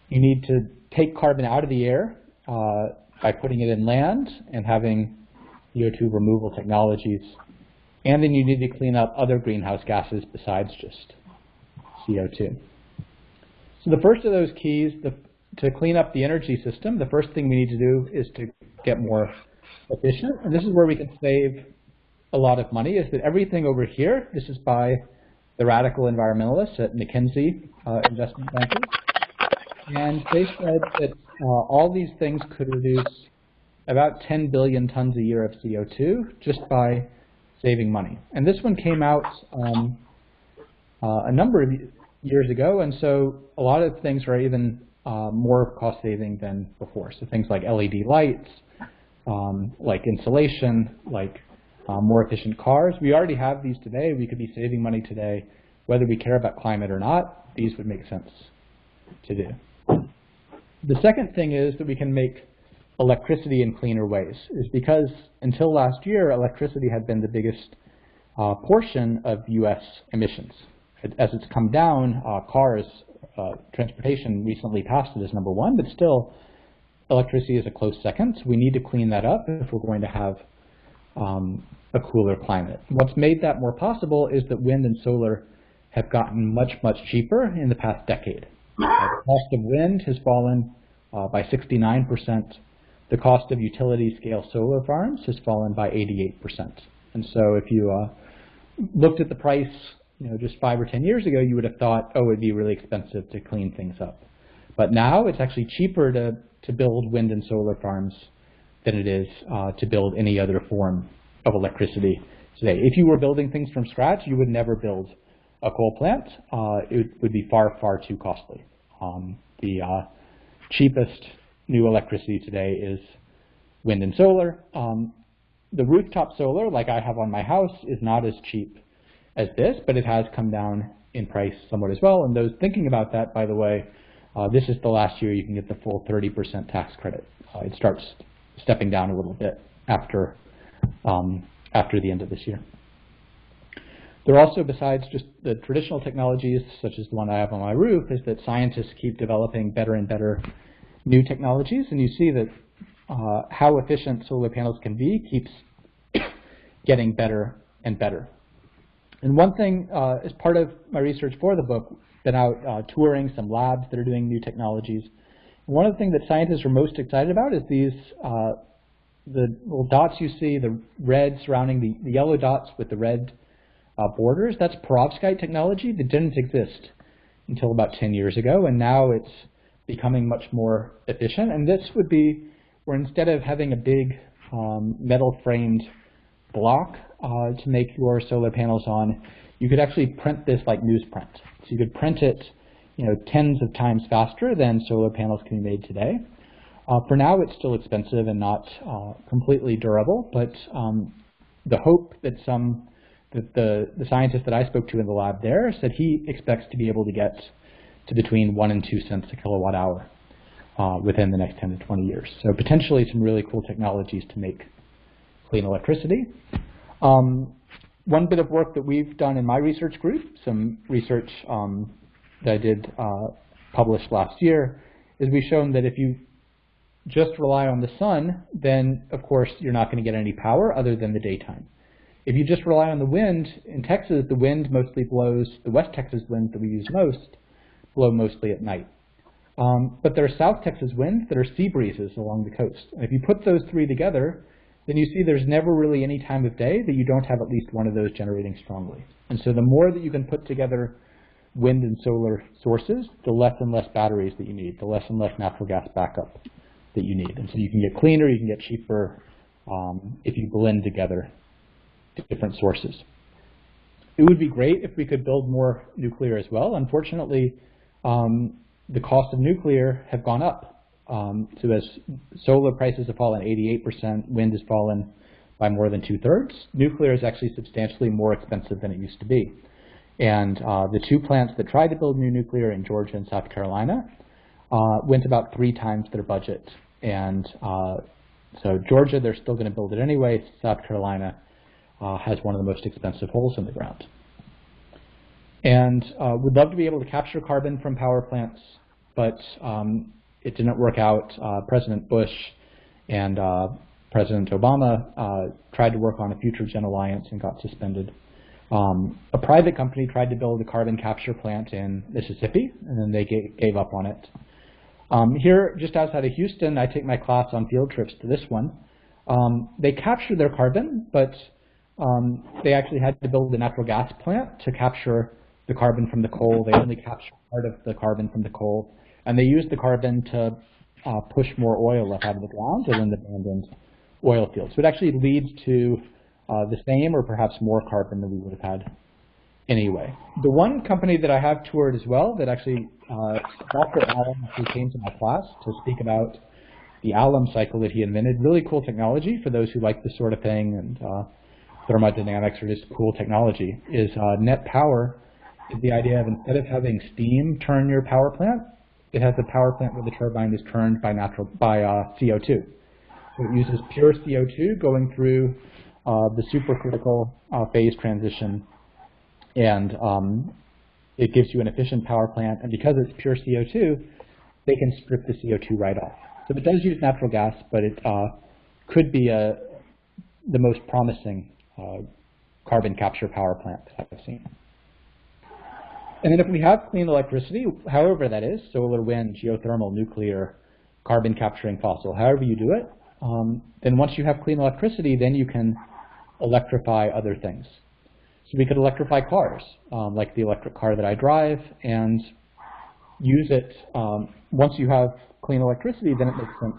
You need to take carbon out of the air by putting it in land and having CO2 removal technologies. And then you need to clean up other greenhouse gases besides just CO2. So the first of those keys, to clean up the energy system, the first thing we need to do is to get more efficient. And this is where we can save a lot of money, is that everything over here, this is by the radical environmentalists at McKinsey investment bankers. And they said that all these things could reduce about 10 billion tons a year of CO2 just by saving money. And this one came out a number of years ago, and so a lot of things are even more cost saving than before. So things like LED lights, like insulation, like more efficient cars. We already have these today. We could be saving money today. Whether we care about climate or not, these would make sense to do. The second thing is that we can make electricity in cleaner ways, is because until last year, electricity had been the biggest portion of US emissions. As it's come down, cars, transportation recently passed it as number one, but still electricity is a close second. So we need to clean that up if we're going to have a cooler climate. What's made that more possible is that wind and solar have gotten much, much cheaper in the past decade. The cost of wind has fallen by 69%. The cost of utility-scale solar farms has fallen by 88%. And so if you looked at the price, just 5 or 10 years ago, you would have thought, oh, it would be really expensive to clean things up. But now it's actually cheaper to build wind and solar farms than it is to build any other form of electricity today. If you were building things from scratch, you would never build a coal plant. It would be far, far too costly. The cheapest new electricity today is wind and solar. The rooftop solar, like I have on my house, is not as cheap as this, but it has come down in price somewhat as well. And those thinking about that, by the way, this is the last year you can get the full 30% tax credit. It starts stepping down a little bit after the end of this year. There are also, besides just the traditional technologies, such as the one I have on my roof, is that scientists keep developing better and better new technologies, and you see that how efficient solar panels can be keeps getting better and better. And one thing, as part of my research for the book, been out touring some labs that are doing new technologies. And one of the things that scientists are most excited about is these, the little dots you see, the red surrounding the yellow dots with the red borders. That's perovskite technology that didn't exist until about 10 years ago, and now it's becoming much more efficient. And this would be where instead of having a big metal framed block to make your solar panels on, you could actually print this like newsprint. So you could print it, tens of times faster than solar panels can be made today. For now, it's still expensive and not completely durable, but the hope that the scientist that I spoke to in the lab there said he expects to be able to get to between 1 and 2 cents a kilowatt hour within the next 10 to 20 years. So potentially some really cool technologies to make clean electricity. One bit of work that we've done in my research group, some research that I did published last year, is we've shown that if you just rely on the sun, then of course you're not going to get any power other than the daytime. If you just rely on the wind, in Texas the wind mostly blows, the West Texas winds that we use most, blow mostly at night. But there are South Texas winds that are sea breezes along the coast. And if you put those three together, then you see there's never really any time of day that you don't have at least one of those generating strongly. And so the more that you can put together wind and solar sources, the less and less batteries that you need, the less and less natural gas backup that you need. And so you can get cleaner, you can get cheaper if you blend together different sources. It would be great if we could build more nuclear as well. Unfortunately, the cost of nuclear have gone up. So as solar prices have fallen 88%, wind has fallen by more than 2/3. Nuclear is actually substantially more expensive than it used to be. And the two plants that tried to build new nuclear in Georgia and South Carolina went about 3 times their budget. And so Georgia, they're still going to build it anyway. South Carolina has one of the most expensive holes in the ground. And we'd love to be able to capture carbon from power plants, but it didn't work out. President Bush and President Obama tried to work on a Future Gen Alliance and got suspended. A private company tried to build a carbon capture plant in Mississippi, and then they gave up on it. Here, just outside of Houston, I take my class on field trips to this one. They capture their carbon, but they actually had to build a natural gas plant to capture the carbon from the coal. They only capture part of the carbon from the coal, and they used the carbon to push more oil up out of the ground and then the abandoned oil fields. So it actually leads to the same or perhaps more carbon than we would have had anyway. The one company that I have toured as well that actually, Dr. Allen, who came to my class to speak about the alum cycle that he invented, really cool technology for those who like this sort of thing, and thermodynamics or just cool technology, is net power. Is the idea of instead of having steam turn your power plant, it has a power plant where the turbine is turned by CO2. So it uses pure CO2 going through the supercritical phase transition, and it gives you an efficient power plant. And because it's pure CO2, they can strip the CO2 right off. So it does use natural gas, but it could be the most promising carbon capture power plant that I've seen. And then if we have clean electricity, however that is, solar, wind, geothermal, nuclear, carbon capturing fossil, however you do it, then once you have clean electricity, then you can electrify other things. So we could electrify cars, like the electric car that I drive, and use it. Once you have clean electricity, then it makes sense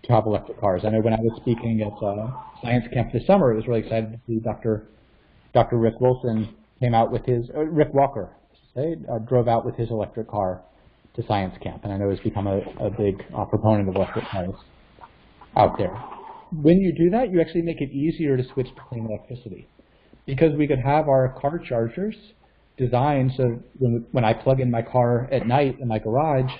to have electric cars. I know when I was speaking at Science Camp this summer, I was really excited to see Dr. Rick Wilson came out with his, Rick Walker, drove out with his electric car to Science Camp, and I know he's become a big proponent of electric cars out there. When you do that, you actually make it easier to switch to clean electricity. because we could have our car chargers designed so when I plug in my car at night in my garage,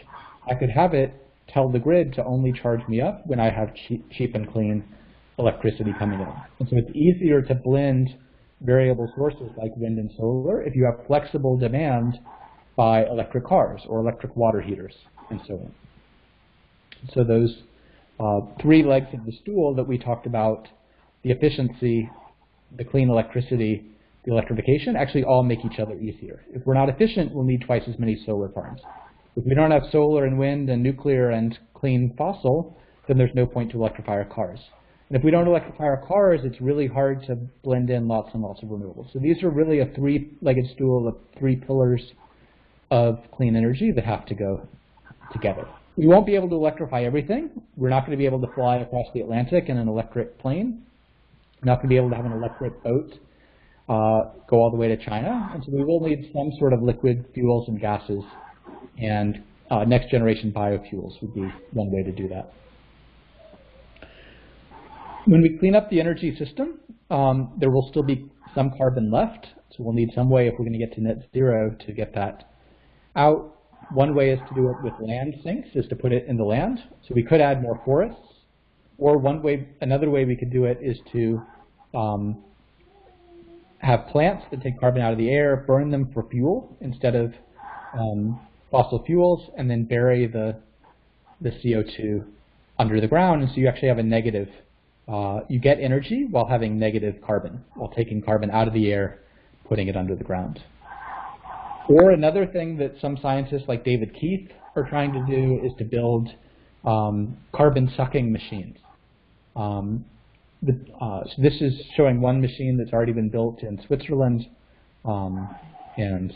I could have it tell the grid to only charge me up when I have cheap and clean electricity coming in. And so it's easier to blend variable sources like wind and solar if you have flexible demand by electric cars or electric water heaters and so on. So those three legs of the stool that we talked about, the efficiency, the clean electricity, the electrification, actually all make each other easier. If we're not efficient, we'll need twice as many solar farms. If we don't have solar and wind and nuclear and clean fossil, then there's no point to electrify our cars. And if we don't electrify our cars, it's really hard to blend in lots and lots of renewables. So these are really a three-legged stool of three pillars of clean energy that have to go together. We won't be able to electrify everything. We're not going to be able to fly across the Atlantic in an electric plane. We're not going to be able to have an electric boat go all the way to China. And so we will need some sort of liquid fuels and gases, and next generation biofuels would be one way to do that. When we clean up the energy system, there will still be some carbon left. So we'll need some way, if we're going to get to net zero, to get that out. One way is to do it with land sinks, is to put it in the land. So we could add more forests. Or another way we could do it is to have plants that take carbon out of the air, burn them for fuel instead of fossil fuels, and then bury the CO2 under the ground. And so you actually have a negative, you get energy while having negative carbon, while taking carbon out of the air, putting it under the ground. Or another thing that some scientists like David Keith are trying to do is to build carbon-sucking machines. So this is showing one machine that's already been built in Switzerland, and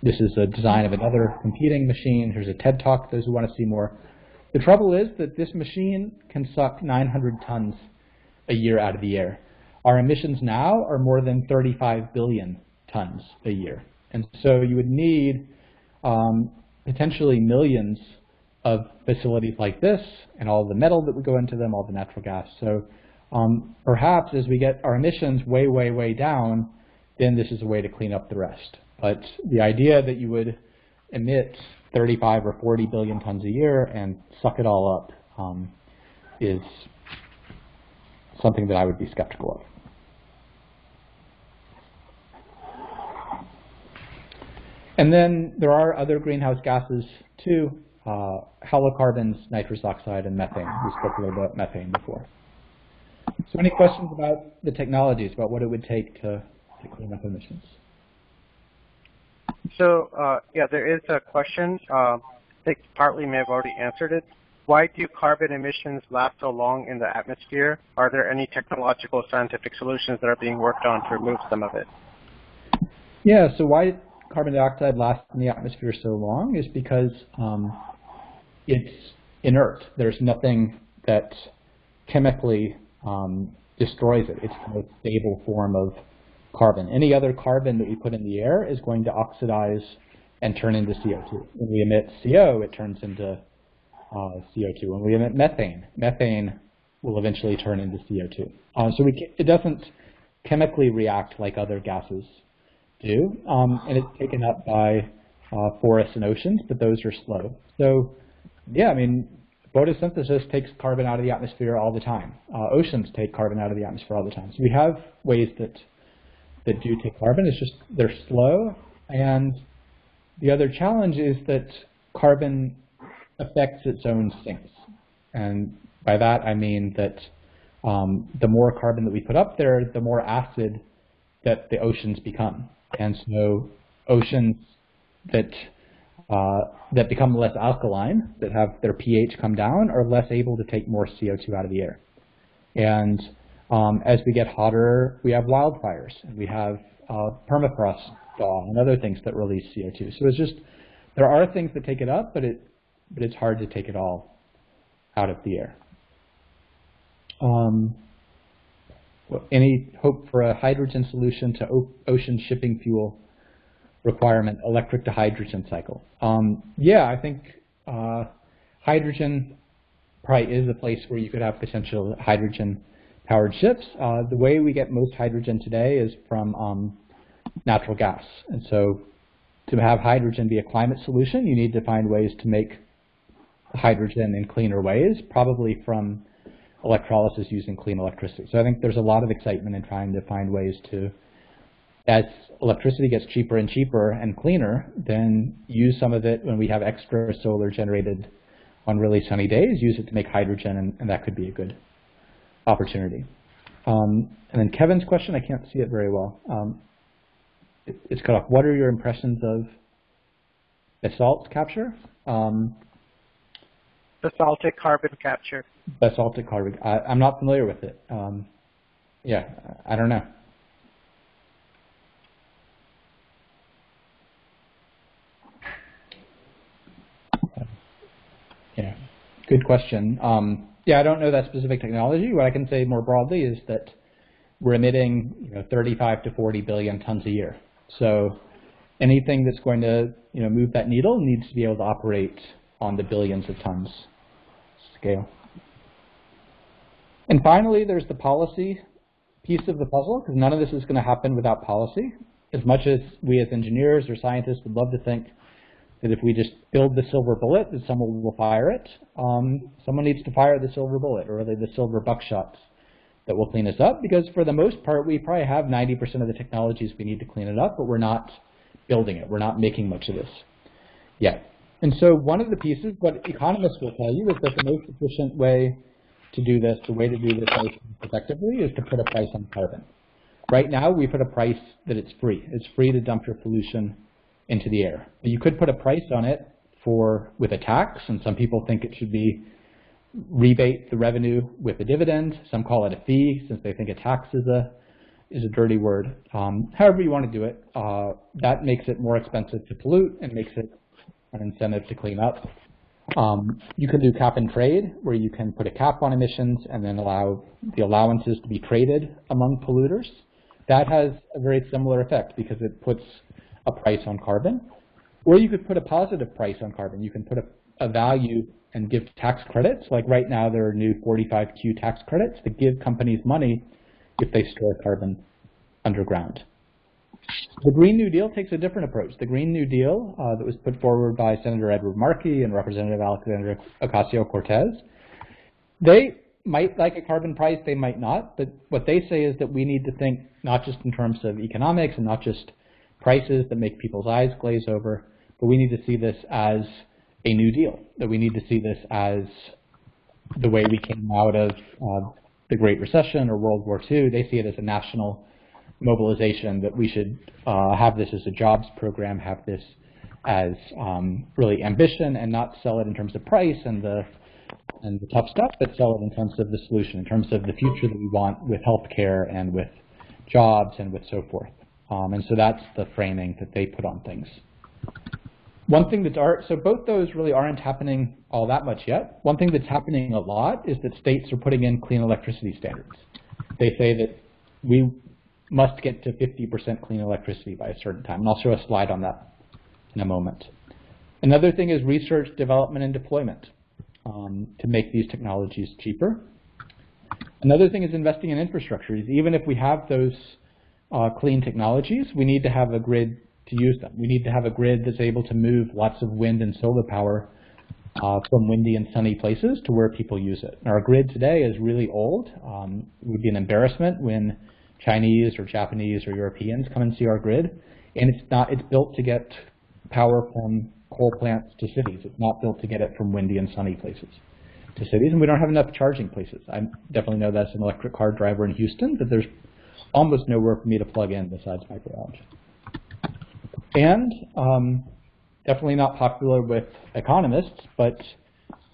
this is a design of another competing machine. Here's a TED Talk, those who want to see more. The trouble is that this machine can suck 900 tons a year out of the air. Our emissions now are more than 35 billion tons a year. And so you would need potentially millions of facilities like this, and all the metal that would go into them, all the natural gas. So perhaps as we get our emissions way, way, way down, then this is a way to clean up the rest. But the idea that you would emit 35 or 40 billion tons a year and suck it all up is something that I would be skeptical of. And then there are other greenhouse gases too, halocarbons, nitrous oxide, and methane. We spoke a little about methane before. So any questions about the technologies, about what it would take to clean up emissions? So yeah, there is a question. I think partly may have already answered it. Why do carbon emissions last so long in the atmosphere? Are there any technological scientific solutions that are being worked on to remove some of it? Yeah, so why carbon dioxide lasts in the atmosphere so long is because it's inert. There's nothing that chemically destroys it. It's the most stable form of carbon. Any other carbon that we put in the air is going to oxidize and turn into CO2. When we emit CO, it turns into CO2. When we emit methane, methane will eventually turn into CO2. So it doesn't chemically react like other gases do, and it's taken up by forests and oceans, but those are slow. So yeah, I mean, photosynthesis takes carbon out of the atmosphere all the time. Oceans take carbon out of the atmosphere all the time. So we have ways that do take carbon. It's just they're slow. And the other challenge is that carbon affects its own sinks. And by that I mean that the more carbon that we put up there, the more acid that the oceans become. And so oceans that become less alkaline, that have their pH come down, are less able to take more CO2 out of the air. And as we get hotter, we have wildfires, and we have permafrost thaw and other things that release CO2. So it's just, there are things that take it up, but it's hard to take it all out of the air. Any hope for a hydrogen solution to ocean shipping fuel requirement, electric to hydrogen cycle? Yeah, I think hydrogen probably is a place where you could have potential hydrogen powered ships. The way we get most hydrogen today is from natural gas. And so to have hydrogen be a climate solution, you need to find ways to make hydrogen in cleaner ways, probably from electrolysis using clean electricity. So I think there's a lot of excitement in trying to find ways to, as electricity gets cheaper and cheaper and cleaner, then use some of it when we have extra solar generated on really sunny days, use it to make hydrogen, and that could be a good opportunity. And then Kevin's question, I can't see it very well. It's cut off. What are your impressions of basalt capture? Basaltic carbon capture. Basaltic carbon. I'm not familiar with it. Yeah, I don't know. Yeah, good question. Yeah, I don't know that specific technology. What I can say more broadly is that we're emitting 35 to 40 billion tons a year. So anything that's going to move that needle needs to be able to operate on the billions of tons scale. And finally, there's the policy piece of the puzzle, because none of this is going to happen without policy. As much as we as engineers or scientists would love to think that if we just build the silver bullet, that someone will fire it, someone needs to fire the silver bullet, or really the silver buckshot that will clean us up, because for the most part, we probably have 90% of the technologies we need to clean it up, but we're not building it. We're not making much of this yet. And so one of the pieces, what economists will tell you, is that the most efficient way to do this, the way to do this most effectively, is to put a price on carbon. Right now, we put a price that it's free. It's free to dump your pollution into the air. But you could put a price on it with a tax, and some people think it should be rebate the revenue with a dividend. Some call it a fee, since they think a tax is a dirty word. However you want to do it, that makes it more expensive to pollute and makes it an incentive to clean up. You can do cap and trade, where you can put a cap on emissions and then allow the allowances to be traded among polluters. That has a very similar effect because it puts a price on carbon. Or you could put a positive price on carbon. You can put a value and give tax credits. Like right now, there are new 45Q tax credits that give companies money if they store carbon underground. The Green New Deal takes a different approach. The Green New Deal that was put forward by Senator Edward Markey and Representative Alexandria Ocasio-Cortez, they might like a carbon price, they might not, but what they say is that we need to think not just in terms of economics and not just prices that make people's eyes glaze over, but we need to see this as a New Deal, that we need to see this as the way we came out of the Great Recession or World War II. They see it as a national mobilization, that we should have this as a jobs program, have this as really ambition, and not sell it in terms of price and the tough stuff, but sell it in terms of the solution, in terms of the future that we want with healthcare and with jobs and with so forth. And so that's the framing that they put on things. One thing so both those really aren't happening all that much yet. One thing that's happening a lot is that states are putting in clean electricity standards. They say that we must get to 50% clean electricity by a certain time. And I'll show a slide on that in a moment. Another thing is research, development, and deployment to make these technologies cheaper. Another thing is investing in infrastructures. Even if we have those clean technologies, we need to have a grid to use them. We need to have a grid that's able to move lots of wind and solar power from windy and sunny places to where people use it. And our grid today is really old. It would be an embarrassment when Chinese or Japanese or Europeans come and see our grid. And it's built to get power from coal plants to cities. It's not built to get it from windy and sunny places to cities. And we don't have enough charging places. I definitely know that's an electric car driver in Houston, but there's almost nowhere for me to plug in besides my garage. And definitely not popular with economists, but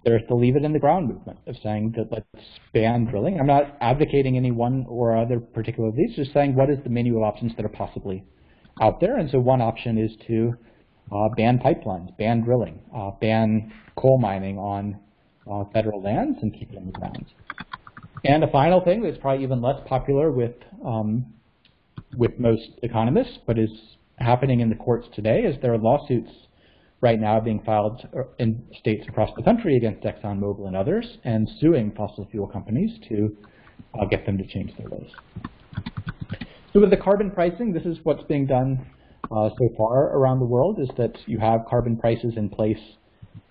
there's the leave it in the ground movement of saying that let's ban drilling. I'm not advocating any one or other particular of these, just saying what is the menu of options that are possibly out there. And so one option is to ban pipelines, ban drilling, ban coal mining on federal lands and keep it in the ground. And a final thing that's probably even less popular with most economists, but is happening in the courts today, is there are lawsuits right now being filed in states across the country against ExxonMobil and others, and suing fossil fuel companies to get them to change their ways. So with the carbon pricing, this is what's being done so far around the world, is that you have carbon prices in place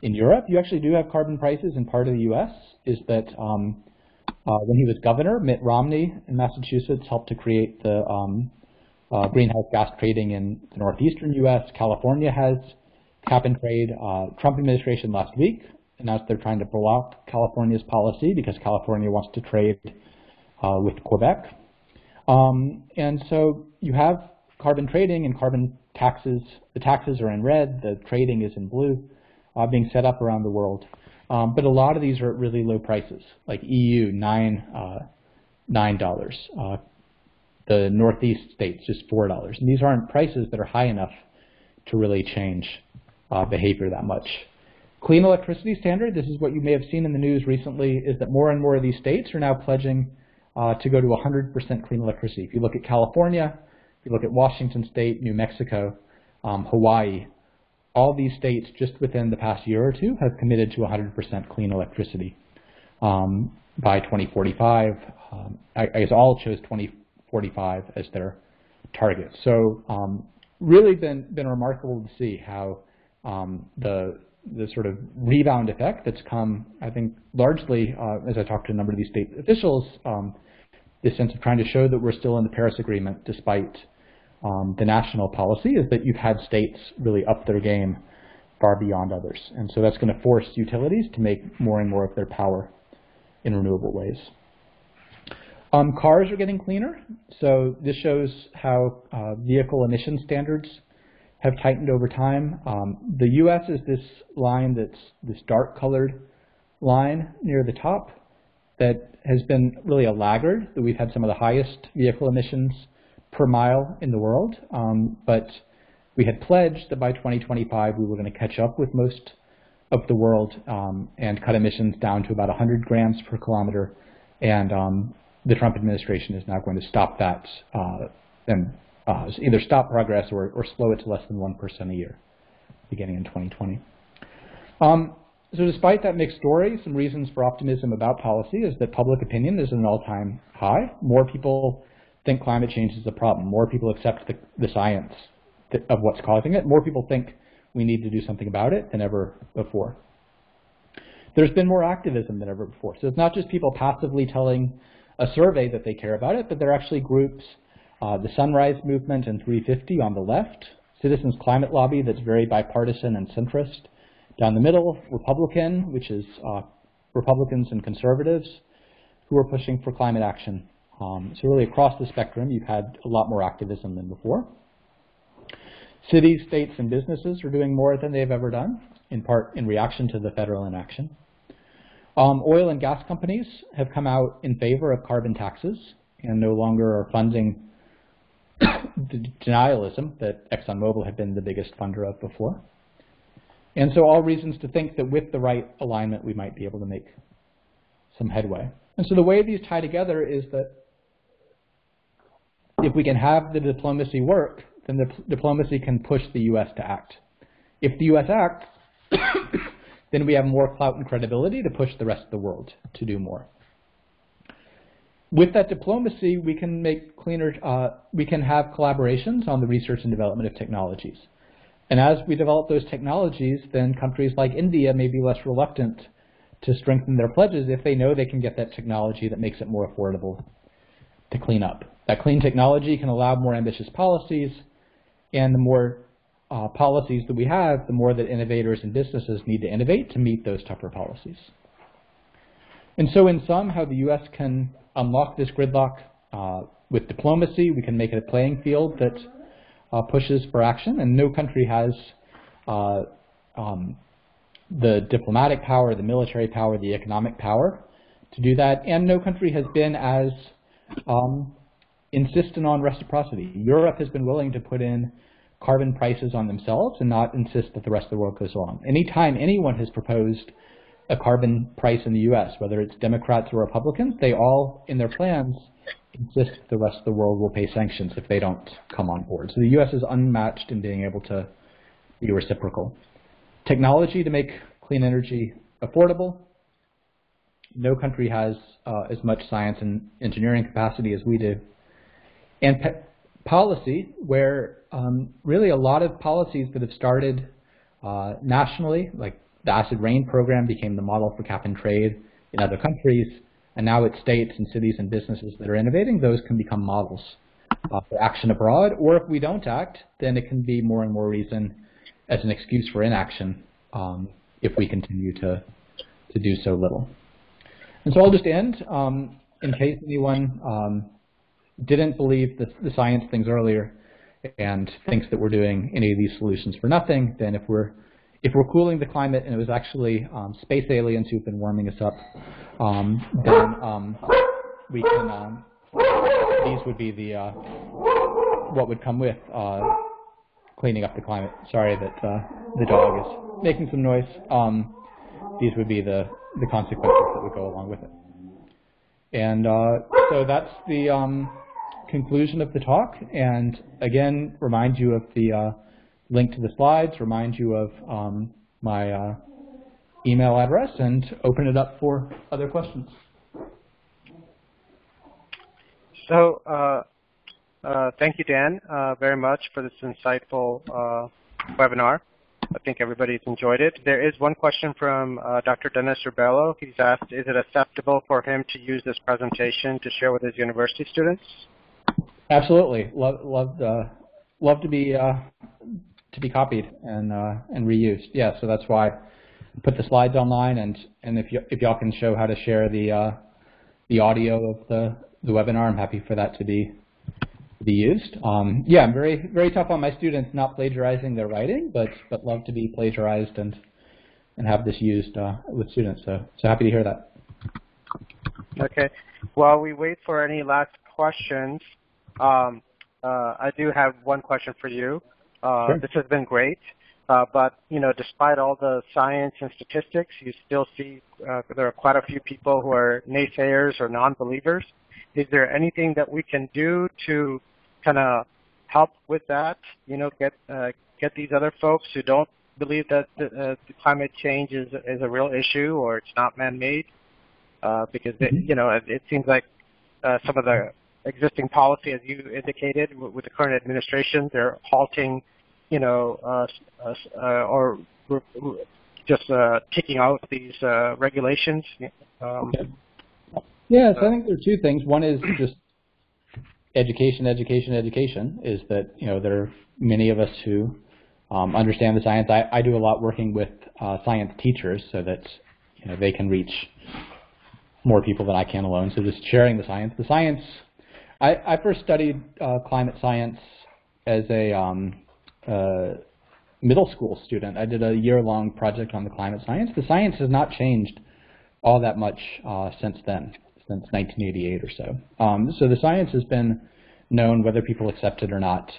in Europe. You actually do have carbon prices in part of the US, is that when he was governor, Mitt Romney in Massachusetts helped to create the greenhouse gas trading in the northeastern US. California has cap and trade. Trump administration last week announced they're trying to block California's policy because California wants to trade with Quebec. And so you have carbon trading and carbon taxes. The taxes are in red, the trading is in blue, being set up around the world. But a lot of these are at really low prices, like EU, $9. The Northeast states, just $4. And these aren't prices that are high enough to really change behavior that much. Clean electricity standard, this is what you may have seen in the news recently, is that more and more of these states are now pledging to go to 100% clean electricity. If you look at California, if you look at Washington State, New Mexico, Hawaii, all these states just within the past year or two have committed to 100% clean electricity by 2045. I guess all chose 2045 as their target. So really been remarkable to see how the sort of rebound effect that's come, I think, largely, as I talked to a number of these state officials, this sense of trying to show that we're still in the Paris Agreement despite the national policy, is that you've had states really up their game far beyond others. And so that's going to force utilities to make more and more of their power in renewable ways. Cars are getting cleaner. So this shows how vehicle emission standards have tightened over time. The US is this line that's this dark colored line near the top that has been really a laggard, that we've had some of the highest vehicle emissions per mile in the world. But we had pledged that by 2025 we were going to catch up with most of the world and cut emissions down to about 100 grams per kilometer. And the Trump administration is now going to stop that and either stop progress or slow it to less than 1% a year, beginning in 2020. So despite that mixed story, some reasons for optimism about policy is that public opinion is at an all-time high. More people think climate change is a problem. More people accept the science of what's causing it. More people think we need to do something about it than ever before. There's been more activism than ever before. So it's not just people passively telling a survey that they care about it, but there are actually groups, the Sunrise Movement and 350 on the left, Citizens Climate Lobby that's very bipartisan and centrist. Down the middle, Republican, which is Republicans and conservatives who are pushing for climate action. So really across the spectrum, you've had a lot more activism than before. Cities, states, and businesses are doing more than they've ever done, in part in reaction to the federal inaction. Oil and gas companies have come out in favor of carbon taxes and no longer are funding the denialism that ExxonMobil had been the biggest funder of before. And so all reasons to think that with the right alignment, we might be able to make some headway. And so the way these tie together is that if we can have the diplomacy work, then the diplomacy can push the US to act. If the US acts, then we have more clout and credibility to push the rest of the world to do more. With that diplomacy, we can make cleaner, we can have collaborations on the research and development of technologies. And as we develop those technologies, then countries like India may be less reluctant to strengthen their pledges if they know they can get that technology that makes it more affordable to clean up. That clean technology can allow more ambitious policies, and the more policies that we have, the more that innovators and businesses need to innovate to meet those tougher policies. And so in sum, how the US can unlock this gridlock with diplomacy, we can make it a playing field that pushes for action, and no country has the diplomatic power, the military power, the economic power to do that, and no country has been as insistent on reciprocity. Europe has been willing to put in carbon prices on themselves and not insist that the rest of the world goes along. Anytime anyone has proposed a carbon price in the US, whether it's Democrats or Republicans, they all, in their plans, insist the rest of the world will pay sanctions if they don't come on board. So the US is unmatched in being able to be reciprocal. Technology to make clean energy affordable, No country has as much science and engineering capacity as we do. And policy, where really a lot of policies that have started nationally, like the acid rain program became the model for cap and trade in other countries, and now it's states and cities and businesses that are innovating. Those can become models for action abroad, or if we don't act, then it can be more and more reason as an excuse for inaction if we continue to do so little. And so I'll just end in case anyone didn't believe the science things earlier and thinks that we're doing any of these solutions for nothing. Then if we're cooling the climate and it was actually space aliens who've been warming us up, then we can. These would be the what would come with cleaning up the climate. Sorry that the dog is making some noise. These would be the consequences that would go along with it. And so that's the conclusion of the talk. And again, remind you of the link to the slides, remind you of my email address, and open it up for other questions. So thank you, Dan, very much for this insightful webinar. I think everybody's enjoyed it. There is one question from Dr. Dennis Rubello. He's asked, is it acceptable for him to use this presentation to share with his university students? Absolutely. Love to be copied and reused. Yeah, so that's why I put the slides online, and if y'all can show how to share the audio of the webinar, I'm happy for that to be used. Yeah, I'm very tough on my students not plagiarizing their writing, but love to be plagiarized and have this used with students. So happy to hear that. Okay. While we wait for any last questions, I do have one question for you. Sure. This has been great, but despite all the science and statistics, you still see there are quite a few people who are naysayers or non-believers. Is there anything that we can do to kind of help with that? Get these other folks who don't believe that the climate change is a real issue or it's not man-made, because it seems like some of the existing policy, as you indicated, with the current administration, they're halting, or just kicking out these regulations. Okay. Yeah, so I think there are two things. One is just education, is that, there are many of us who understand the science. I do a lot working with science teachers so that, they can reach more people than I can alone. So just sharing the science. The science, I first studied climate science as a middle school student. I did a year-long project on the climate science. The science has not changed all that much since then. Since 1988 or so. So the science has been known, whether people accept it or not,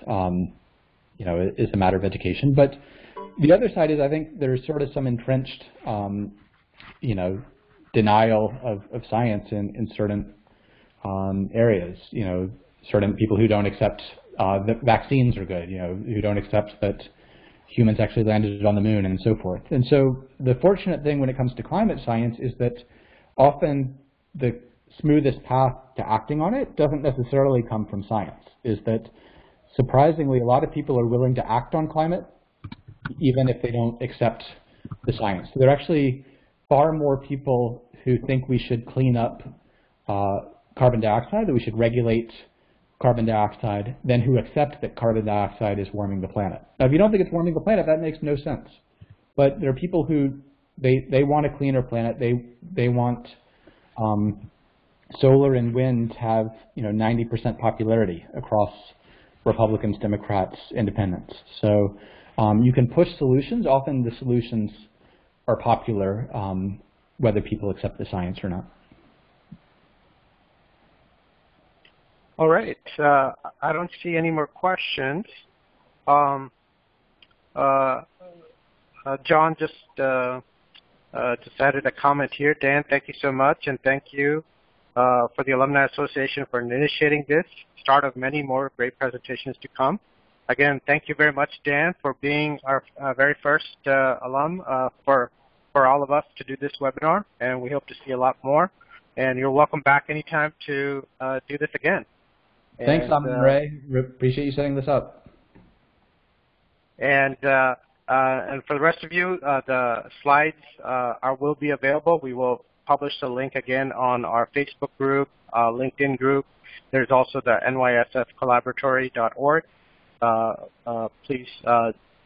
is a matter of education. But the other side is, I think there's sort of some entrenched, denial of science in certain areas. Certain people who don't accept that vaccines are good, who don't accept that humans actually landed on the moon and so forth. And so the fortunate thing when it comes to climate science is that often the smoothest path to acting on it doesn't necessarily come from science, is that surprisingly a lot of people are willing to act on climate even if they don't accept the science. So there are actually far more people who think we should clean up carbon dioxide, that we should regulate carbon dioxide, than who accept that carbon dioxide is warming the planet. Now if you don't think it's warming the planet, that makes no sense. But there are people who, they want a cleaner planet, they want solar and wind have 90% popularity across Republicans, Democrats, Independents. So you can push solutions. Often the solutions are popular, whether people accept the science or not. All right. I don't see any more questions. John just added a comment here. Dan, thank you so much, and thank you for the Alumni Association for initiating this, start of many more great presentations to come. Again, thank you very much, Dan, for being our very first alum for for all of us to do this webinar, and we hope to see a lot more. And you're welcome back anytime to do this again. Thanks, Simon and Ray. Appreciate you setting this up. And for the rest of you, the slides will be available. We will publish the link again on our Facebook group, LinkedIn group. There's also the nysfcollaboratory.org. Please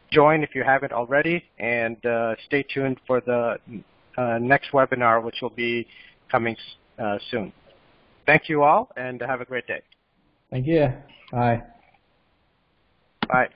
join if you haven't already, and stay tuned for the next webinar, which will be coming soon. Thank you all, and have a great day. Thank you. Bye. Bye.